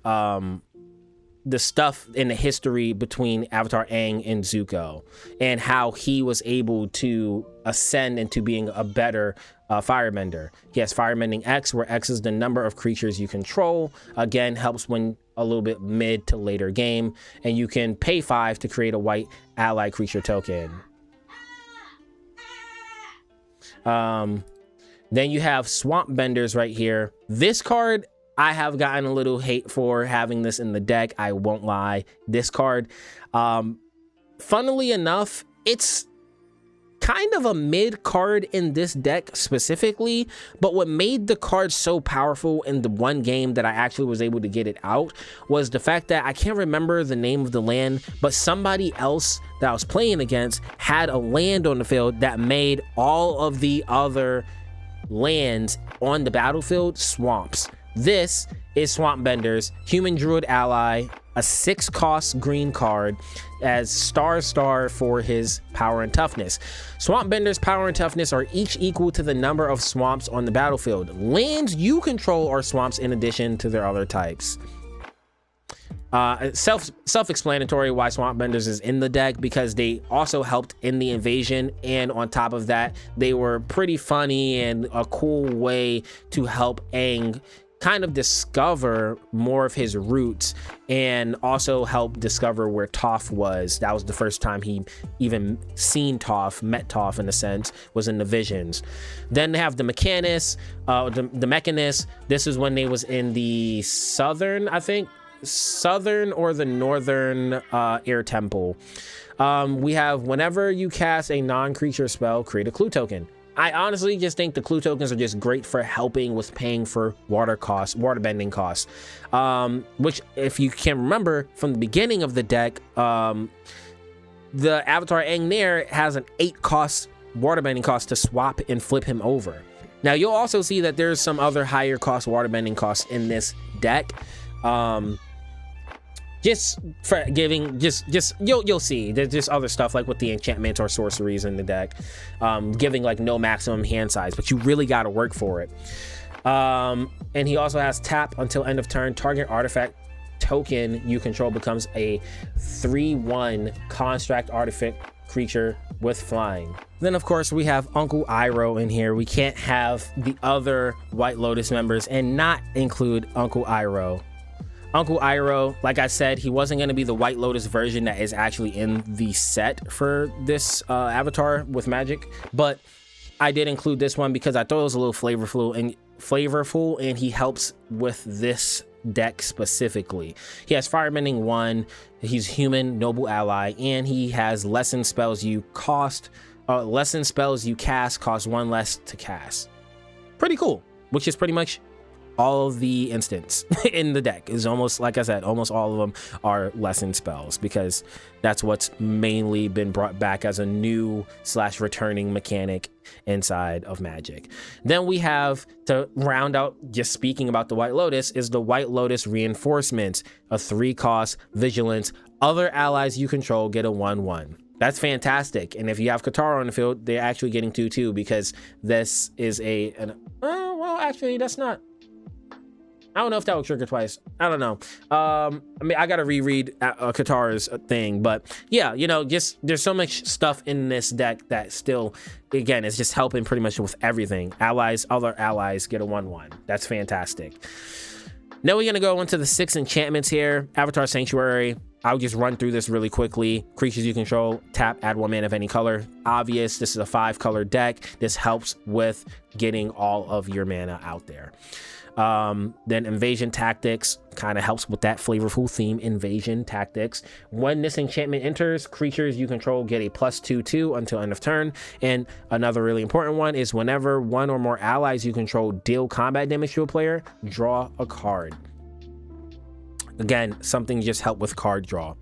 the stuff in the history between Avatar Aang and Zuko, and how he was able to ascend into being a better firebender. He has Firebending X, where X is the number of creatures you control. Again, helps when a little bit mid to later game, and you can pay 5 to create a white ally creature token. Then you have Swamp Benders right here. This card I have gotten a little hate for having this in the deck, I won't lie. This card, funnily enough, it's kind of a mid card in this deck specifically, but what made the card so powerful in the one game that I actually was able to get it out was the fact that I can't remember the name of the land, but somebody else that I was playing against had a land on the field that made all of the other lands on the battlefield swamps. This is Swamp Bender's Human Druid Ally, a 6-cost green card as star for his power and toughness. Swamp Bender's power and toughness are each equal to the number of swamps on the battlefield. Lands you control are swamps in addition to their other types. Self-explanatory why Swamp Benders is in the deck, because they also helped in the invasion, and on top of that, they were pretty funny and a cool way to help Aang kind of discover more of his roots and also help discover where Toph was. That was the first time he even seen Toph, met Toph in a sense, was in the visions. Then they have the Mechanist, the Mechanist. This is when they was in the southern, I think, southern or the northern air temple. We have whenever you cast a non-creature spell, create a clue token. I honestly just think the clue tokens are just great for helping with paying for water bending costs. Which, if you can remember from the beginning of the deck, the Avatar Aang there has an 8 cost water bending cost to swap and flip him over. Now you'll also see that there's some other higher cost water bending costs in this deck. Just for giving, you'll see there's just other stuff like with the enchantments or sorceries in the deck, giving like no maximum hand size, but you really got to work for it. And he also has tap until end of turn. Target artifact token you control becomes a 3/1 construct artifact creature with flying. Then of course we have Uncle Iroh in here. We can't have the other White Lotus members and not include Uncle Iroh. Uncle Iroh, like I said, he wasn't going to be the White Lotus version that is actually in the set for this avatar with magic, but I did include this one because I thought it was a little flavorful and he helps with this deck specifically. He has Firebending 1, he's human, noble ally, and he has lesson spells you cast cost 1 less to cast. Pretty cool, which is pretty much all of the instants in the deck. Is almost, like I said, almost all of them are lesson spells because that's what's mainly been brought back as a new / returning mechanic inside of Magic. Then we have, to round out just speaking about the White Lotus, is the White Lotus Reinforcements, a 3 cost vigilance. Other allies you control get a 1/1. That's fantastic. And if you have Katara on the field, they're actually getting 2/2 because this is well, actually, that's not. I don't know if that will trigger twice. I don't know. I mean, I gotta reread Katara's thing, but yeah, you know, just there's so much stuff in this deck that still, again, is just helping pretty much with everything. Other allies get a 1/1. That's fantastic. Now we're gonna go into the 6 enchantments here. Avatar Sanctuary. I'll just run through this really quickly. Creatures you control, tap, add 1 mana of any color. Obvious, this is a 5-color deck. This helps with getting all of your mana out there. Then Invasion Tactics kind of helps with that flavorful theme, Invasion Tactics. When this enchantment enters, creatures you control get a +2/2 until end of turn. And another really important one is whenever 1 or more allies you control deal combat damage to a player, draw a card. Again, something just help with card draw.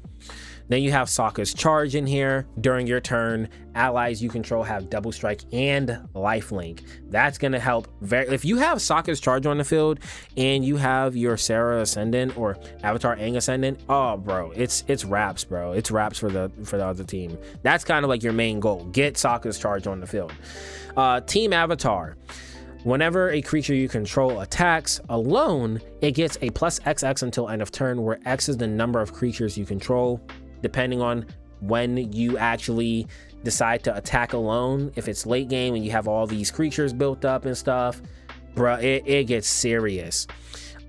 Then you have Sokka's Charge in here. During your turn, allies you control have double strike and lifelink. That's going to help. If you have Sokka's Charge on the field and you have your Sarah Ascendant or Avatar Aang Ascendant, oh bro, it's wraps, bro. It's wraps for the other team. That's kind of like your main goal. Get Sokka's Charge on the field. Team Avatar. Whenever a creature you control attacks alone, it gets a +XX until end of turn, where X is the number of creatures you control. Depending on when you actually decide to attack alone, if it's late game and you have all these creatures built up and stuff, bro, it gets serious.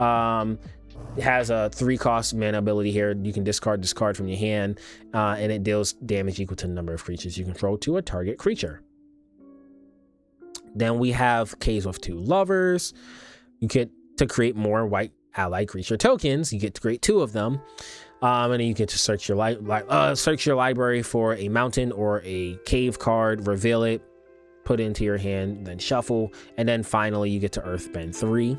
It has a 3-cost mana ability here. You can discard this card from your hand, and it deals damage equal to the number of creatures you control to a target creature. Then we have Caves with 2 Lovers. You get to create more white ally creature tokens. You get to create 2 of them. And then you get to search your library for a mountain or a cave card, reveal it, put it into your hand, then shuffle, and then finally you get to Earthbend 3.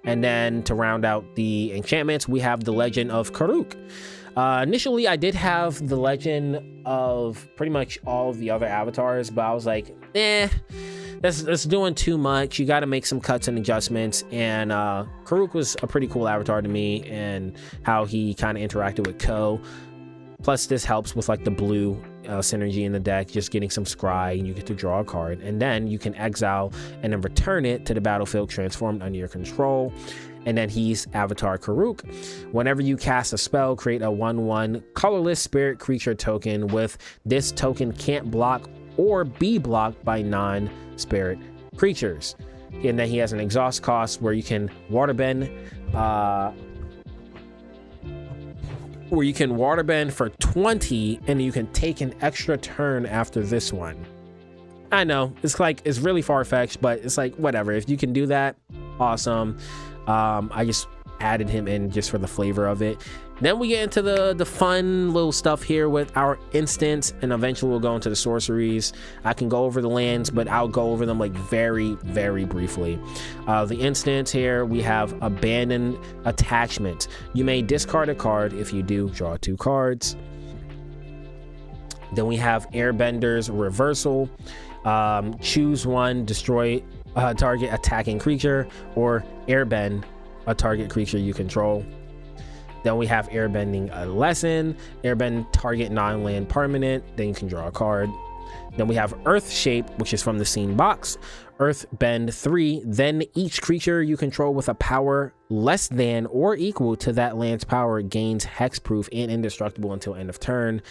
And then to round out the enchantments, we have the Legend of Karuk. Initially, I did have the Legend of pretty much all of the other avatars, but I was like, that's doing too much. You got to make some cuts and adjustments. And Karuk was a pretty cool avatar to me, and how he kind of interacted with Ko. Plus, this helps with like the blue synergy in the deck, just getting some scry, and you get to draw a card, and then you can exile and then return it to the battlefield transformed under your control. And then he's Avatar Karuk. Whenever you cast a spell, create a 1/1 colorless spirit creature token. With this token can't block or be blocked by non-spirit creatures. And then he has an exhaust cost where you can water bend for 20, and you can take an extra turn after this one. I know it's really far-fetched, but it's like, whatever. If you can do that, awesome. I just added him in just for the flavor of it. Then we get into the fun little stuff here with our instants, and eventually we'll go into the sorceries. I can go over the lands, but I'll go over them like very, very briefly. The instants here, we have abandoned attachment. You may discard a card. If you do, draw 2 cards. Then we have Airbender's reversal. Choose one, destroy target attacking creature, or airbend a target creature you control. Then we have airbending a lesson. Airbend target non-land permanent, then you can draw a card. Then we have Earth Shape, which is from the scene box. Earth Bend 3, then each creature you control with a power less than or equal to that land's power gains hexproof and indestructible until end of turn.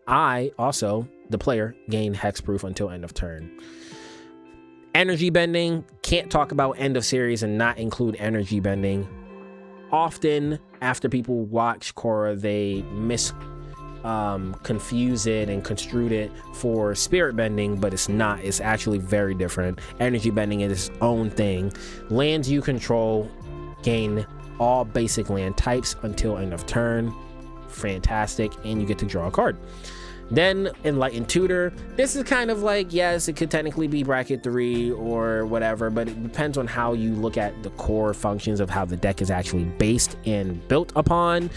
I also, the player, gain hexproof until end of turn. Energy bending, can't talk about end of series and not include energy bending. Often after people watch Korra, they confuse it and construed it for spirit bending, but it's not. It's actually very different. Energy bending is its own thing. Lands you control gain all basic land types until end of turn. Fantastic, and you get to draw a card. Then Enlightened Tutor, this is kind of like, yes, it could technically be bracket 3 or whatever, but it depends on how you look at the core functions of how the deck is actually based and built upon.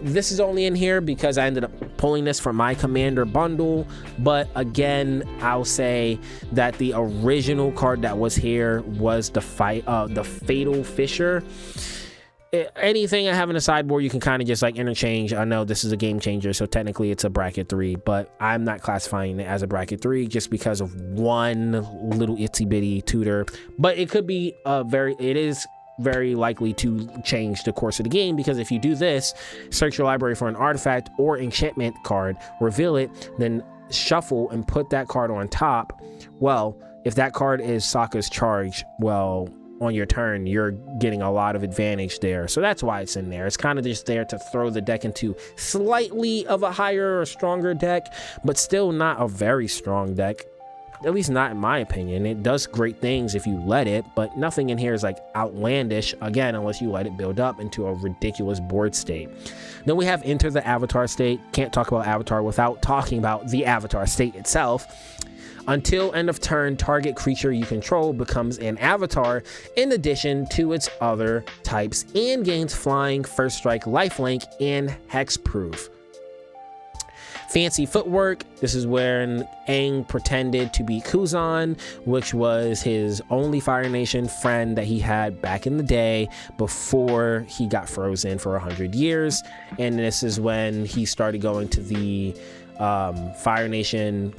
This is only in here because I ended up pulling this from my Commander bundle, but again, I'll say that the original card that was here was the Fatal Fisher. Anything I have in the sideboard, you can kind of just like interchange. I know this is a game changer, so technically it's a bracket 3, but I'm not classifying it as a bracket 3 just because of one little itsy bitty tutor. But it could be it is very likely to change the course of the game, because if you do this, search your library for an artifact or enchantment card, reveal it, then shuffle and put that card on top. Well, if that card is Sokka's Charge, well, on your turn, you're getting a lot of advantage there. So that's why it's in there. It's kind of just there to throw the deck into slightly of a higher or stronger deck, but still not a very strong deck. At least not in my opinion. It does great things if you let it, but nothing in here is like outlandish, again, unless you let it build up into a ridiculous board state. Then we have Enter the Avatar state. Can't talk about Avatar without talking about the Avatar state itself. Until end of turn, target creature you control becomes an avatar in addition to its other types and gains flying, first strike, lifelink, and hexproof. Fancy footwork. This is when Aang pretended to be Kuzan, which was his only Fire Nation friend that he had back in the day before he got frozen for 100 years. And this is when he started going to the Fire Nation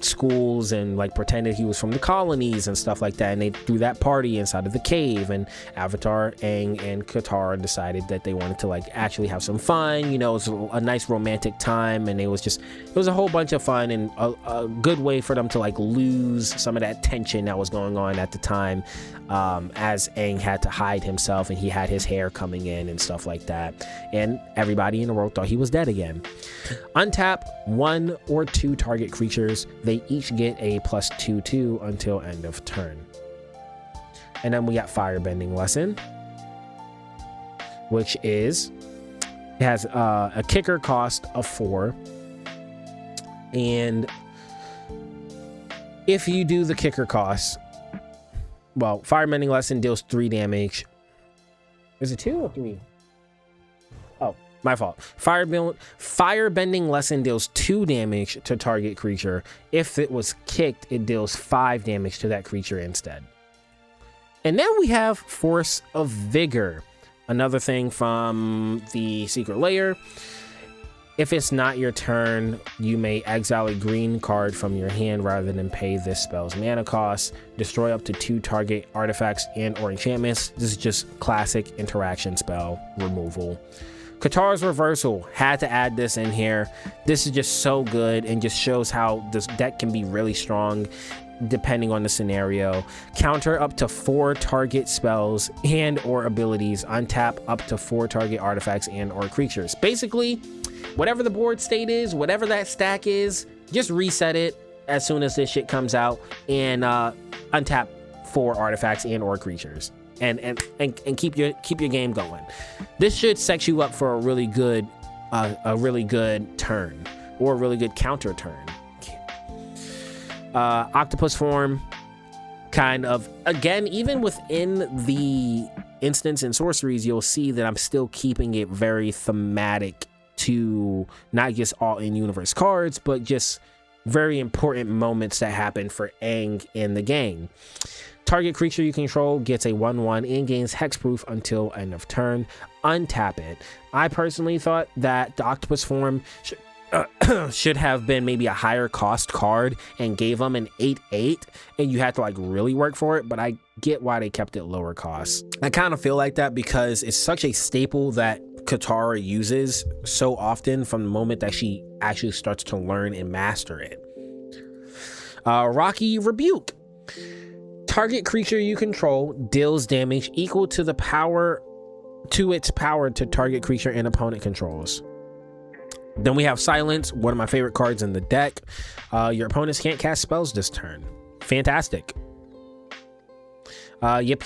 schools and like pretended he was from the colonies and stuff like that, and they threw that party inside of the cave, and Avatar, Aang, and Katara decided that they wanted to like actually have some fun. You know, it was a nice romantic time, and it was a whole bunch of fun and a good way for them to like lose some of that tension that was going on at the time, as Aang had to hide himself and he had his hair coming in and stuff like that, and everybody in the world thought he was dead again. Untap 1 or 2 target creatures. They each get a +2/2 until end of turn. And then we got Firebending Lesson, which is, it has a kicker cost of 4. And if you do the kicker cost, well, Firebending Lesson deals 3 damage. Is it 2 or 3? Oh, my fault. Firebending Lesson deals 2 damage to target creature. If it was kicked, it deals 5 damage to that creature instead. And then we have Force of Vigor, another thing from the Secret Lair. If it's not your turn, you may exile a green card from your hand rather than pay this spell's mana cost. Destroy up to 2 target artifacts and or enchantments. This is just classic interaction spell removal. Katara's Reversal, had to add this in here. This is just so good and just shows how this deck can be really strong. depending on the scenario. Counter up to 4 target spells and or abilities. Untap up to 4 target artifacts and or creatures. Basically, whatever the board state is, whatever that stack is, just reset it as soon as this shit comes out and untap 4 artifacts and or creatures. And keep your game going. This should set you up for a really good turn, or a really good counter turn. Octopus form, kind of, again, even within the instants and sorceries, you'll see that I'm still keeping it very thematic to not just all in universe cards, but just very important moments that happen for Aang in the game. Target creature you control gets a 1/1 and gains hexproof until end of turn. Untap it. I personally thought that the octopus form should have been maybe a higher cost card and gave them an 8/8, and you had to like really work for it, but I get why they kept it lower cost. I kind of feel like that because it's such a staple that Katara uses so often from the moment that she actually starts to learn and master it. Rocky Rebuke. Target creature you control deals damage equal to its power to target creature and opponent controls. Then we have Silence, one of my favorite cards in the deck. Your opponents can't cast spells this turn. Fantastic. Yip.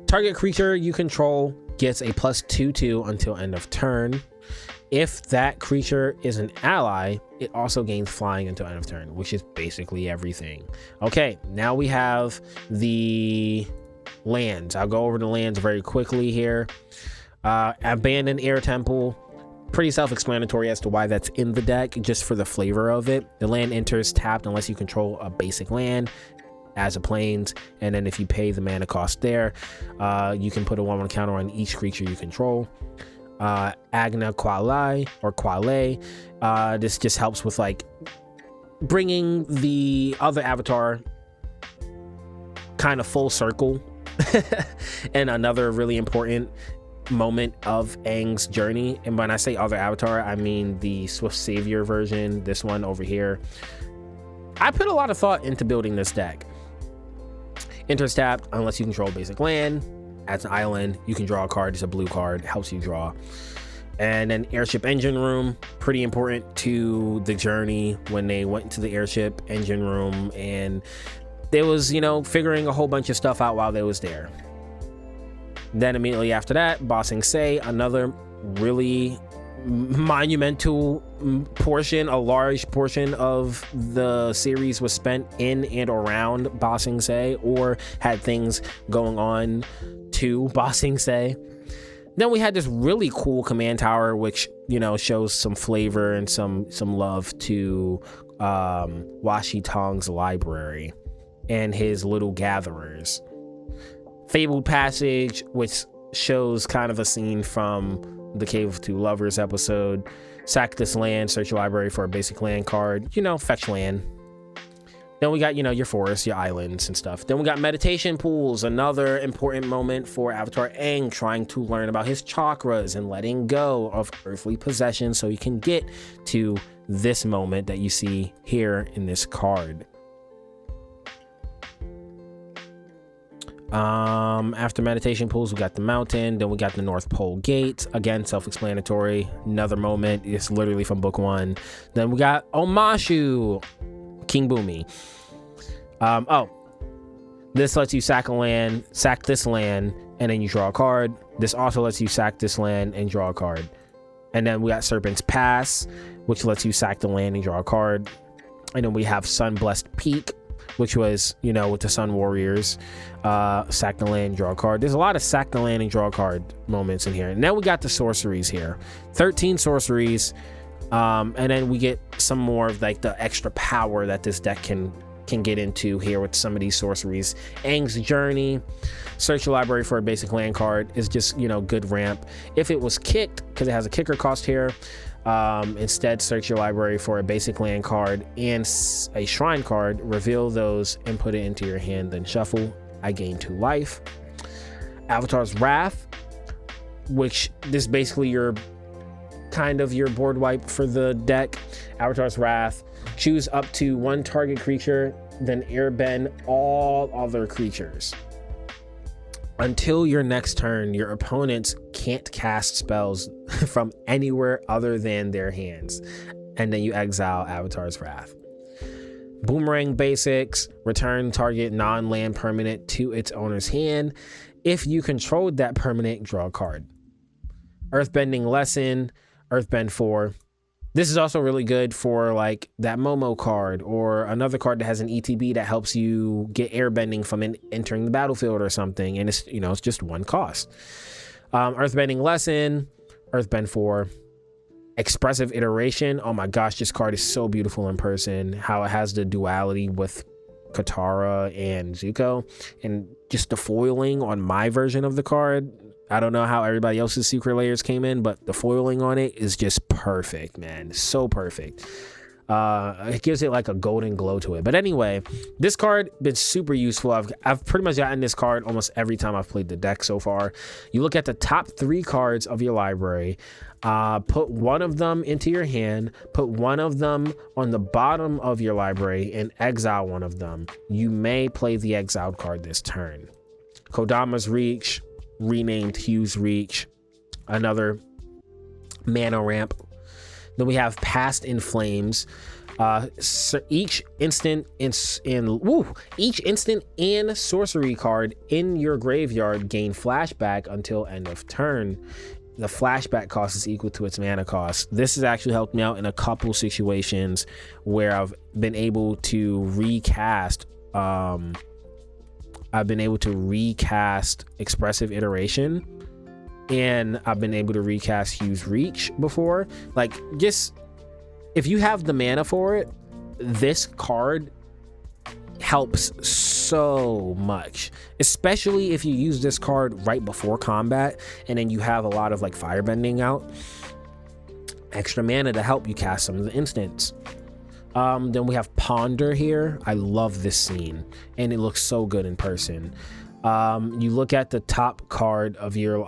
Target creature you control gets a +2/2 until end of turn. If that creature is an ally, it also gains flying until end of turn, which is basically everything. Okay, now we have the lands. I'll go over the lands very quickly here. Abandoned Air Temple. Pretty self-explanatory as to why that's in the deck, just for the flavor of it. The land enters tapped unless you control a basic land as a plains, and then if you pay the mana cost there, you can put a 1/1 counter on each creature you control. Agna Quale or Quale. This just helps with like bringing the other avatar kind of full circle. And another really important moment of Aang's journey, and when I say other avatar, I mean the Swift Savior version, this one over here. I put a lot of thought into building this deck. Enters tapped unless you control basic land. As an island, you can draw a card. It's a blue card, helps you draw. And then Airship Engine Room, pretty important to the journey when they went into the airship engine room, and they was, figuring a whole bunch of stuff out while they was there. Then immediately after that, Bossing Say, another really monumental portion, a large portion of the series was spent in and around Bossing Say, or had things going on to Bossing Say. Then we had this really cool command tower, which shows some flavor and some love to Washi Tong's library and his little gatherers. Fabled Passage, which shows kind of a scene from the Cave of Two Lovers episode. Sack this land, search your library for a basic land card, fetch land. Then we got, your forests, your islands and stuff. Then we got meditation pools, another important moment for Avatar Aang, trying to learn about his chakras and letting go of earthly possessions so he can get to this moment that you see here in this card. After meditation pools, we got the mountain, then we got the North Pole Gate. Again, self-explanatory. Another moment, it's literally from book 1. Then we got Omashu, King Boomy. This lets you sack this land, and then you draw a card. This also lets you sack this land and draw a card. And then we got Serpent's Pass, which lets you sack the land and draw a card. And then we have Sun-Blessed Peak, which was, with the Sun Warriors, sack the land, draw a card. There's a lot of sack the land and draw a card moments in here. And then we got the sorceries here, 13 sorceries, and then we get some more of like the extra power that this deck can get into here with some of these sorceries. Aang's Journey, search your library for a basic land card is just, good ramp. If it was kicked, because it has a kicker cost here, instead search your library for a basic land card and a shrine card, reveal those and put it into your hand, then shuffle. I gain 2 life. Avatar's Wrath, which this is basically your board wipe for the deck. Avatar's Wrath, choose up to 1 target creature then airbend all other creatures. Until your next turn, your opponents can't cast spells from anywhere other than their hands. And then you exile Avatar's Wrath. Boomerang basics, return target non-land permanent to its owner's hand. If you controlled that permanent, draw a card. Earthbending lesson, Earthbend 4. This is also really good for like that Momo card or another card that has an ETB that helps you get airbending from entering the battlefield or something. And it's, you know, it's just one cost. Earthbending lesson, Earthbend 4. Expressive iteration. Oh my gosh, this card is so beautiful in person. How it has the duality with Katara and Zuko, and just the foiling on my version of the card. I don't know how everybody else's secret layers came in, but the foiling on it is just perfect, man. So perfect. It gives it like a golden glow to it. But anyway, this card been super useful. I've pretty much gotten this card almost every time I've played the deck so far. You look at the top 3 cards of your library, put one of them into your hand, put one of them on the bottom of your library, and exile one of them. You may play the exiled card this turn. Kodama's Reach, renamed Hugh's Reach, another mana ramp. Then we have Past in Flames. So each instant and sorcery card in your graveyard gain flashback until end of turn. The flashback cost is equal to its mana cost. This has actually helped me out in a couple situations where I've been able to recast. Expressive Iteration, and I've been able to recast Hugh's Reach before. Like, just if you have the mana for it, this card helps so much, especially if you use this card right before combat and then you have a lot of like firebending out. Extra mana to help you cast some of the instants. Then we have Ponder here. I love this scene and it looks so good in person. You look at the top card of your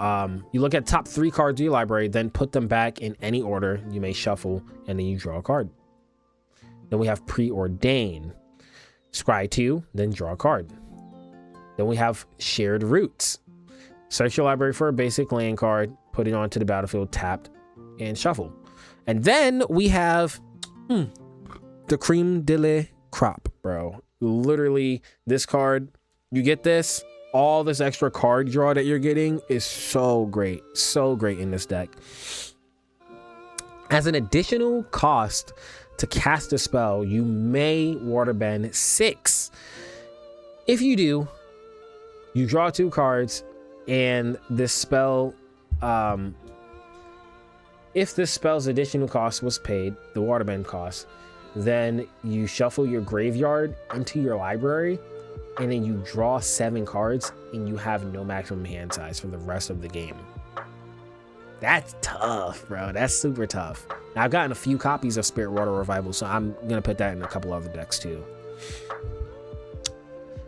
you look at top 3 cards of your library, then put them back in any order. You may shuffle and then you draw a card. Then we have Preordain. Scry 2, then draw a card. Then we have Shared Roots. Search your library for a basic land card, put it onto the battlefield tapped, and shuffle. And then we have the creme de la crop, bro. Literally, this card, you get this, all this extra card draw that you're getting is so great in this deck. As an additional cost to cast a spell, you may waterbend 6. If you do, you draw 2 cards, and this spell, if this spell's additional cost was paid, the waterbend cost, then you shuffle your graveyard into your library, and then you draw 7 cards, and you have no maximum hand size for the rest of the game. That's tough, bro. That's super tough. Now, I've gotten a few copies of Spirit Water Revival, so I'm gonna put that in a couple other decks too.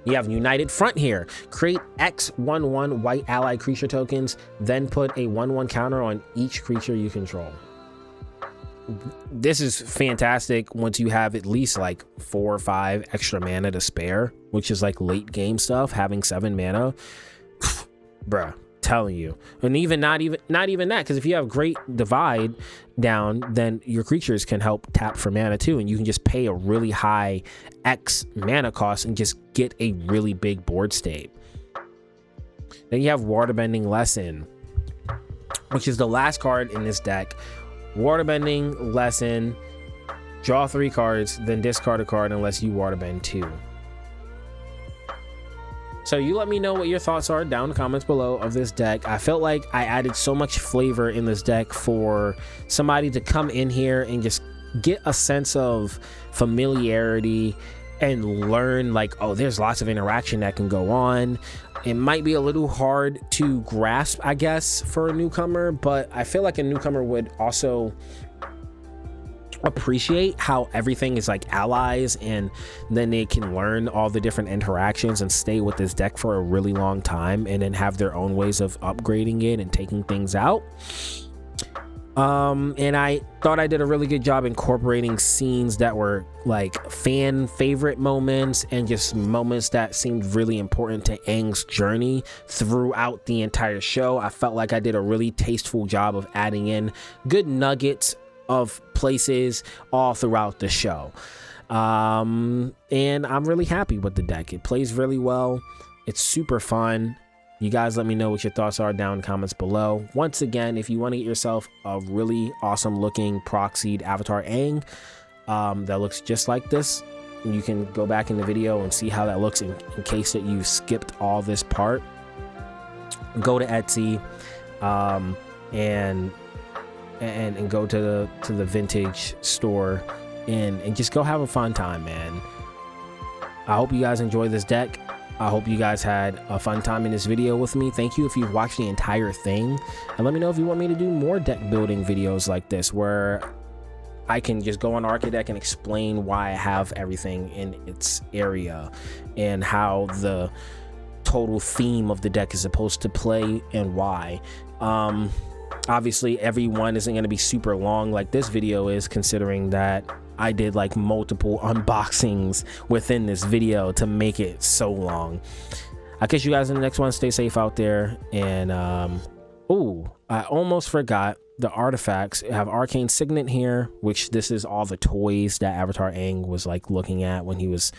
You have United Front here. Create X/1/1 white ally creature tokens, then put a 1/1 counter on each creature you control. This is fantastic once you have at least like 4 or 5 extra mana to spare, which is like late game stuff. Having 7 mana, bruh, telling you. And even not even that, because if you have Great Divide down, then your creatures can help tap for mana too, and you can just pay a really high X mana cost and just get a really big board state. Then you have Waterbending Lesson, which is the last card in this deck. Waterbending Lesson, draw 3 cards, then discard a card unless you waterbend 2. So you let me know what your thoughts are down in the comments below of this deck. I felt like I added so much flavor in this deck for somebody to come in here and just get a sense of familiarity and learn like, oh, there's lots of interaction that can go on. It might be a little hard to grasp, I guess, for a newcomer, but I feel like a newcomer would also appreciate how everything is like allies, and then they can learn all the different interactions and stay with this deck for a really long time, and then have their own ways of upgrading it and taking things out. And I thought I did a really good job incorporating scenes that were like fan favorite moments and just moments that seemed really important to Aang's journey throughout the entire show. I felt like I did a really tasteful job of adding in good nuggets of places all throughout the show. And I'm really happy with the deck. It plays really well. It's super fun. You guys let me know what your thoughts are down in the comments below. Once again, if you want to get yourself a really awesome looking proxied Avatar Aang that looks just like this, you can go back in the video and see how that looks in case that you skipped all this part. Go to Etsy and go to the vintage store and just go have a fun time, man. I hope you guys enjoy this deck. I hope you guys had a fun time in this video with me. Thank you if you've watched the entire thing, and let me know if you want me to do more deck building videos like this where I can just go on Archideck and explain why I have everything in its area and how the total theme of the deck is supposed to play and why. Obviously every one isn't going to be super long like this video is, considering that I did like multiple unboxings within this video to make it so long. I'll catch you guys in the next one. Stay safe out there. And oh, I almost forgot the artifacts. I have Arcane Signet here, which this is all the toys that Avatar Aang was like looking at when he was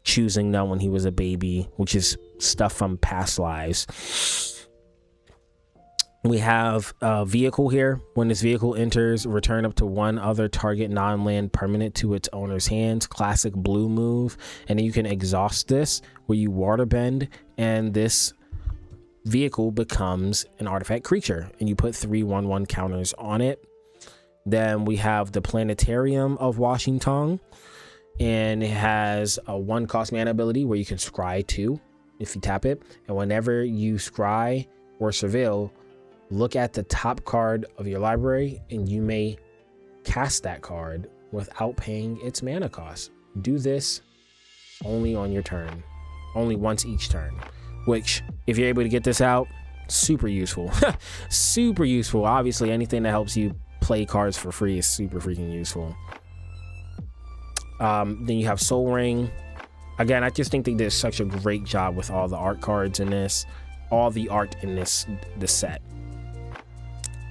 choosing them when he was a baby, which is stuff from past lives. We have a vehicle here. When this vehicle enters, return up to one other target non-land permanent to its owner's hands. Classic blue move. And then you can exhaust this where you water bend, and this vehicle becomes an artifact creature, and you put 3/1/1 counters on it. Then we have the Planetarium of Washington, and it has a 1-cost mana ability where you can scry 2 if you tap it. And whenever you scry or surveil, look at the top card of your library and you may cast that card without paying its mana cost. Do this only on your turn, only once each turn, which if you're able to get this out, super useful. Super useful. Obviously anything that helps you play cards for free is super freaking useful. Then you have Soul Ring. Again, I just think they did such a great job with all the art cards in this, all the art in this set.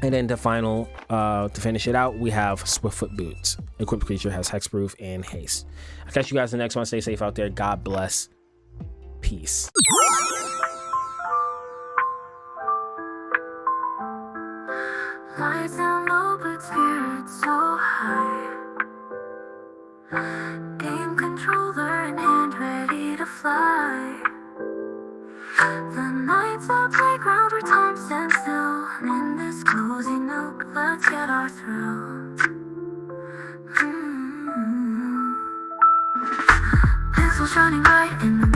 And then to finish it out, we have Swiftfoot Boots. Equipped creature has hexproof and haste. I'll catch you guys in the next one. Stay safe out there. God bless. Peace. Lights down low, but spirits so high. Game controller in hand, ready to fly. The night's a playground where time stands still. In this cozy nook, let's get our thrill. Pencils shining bright in the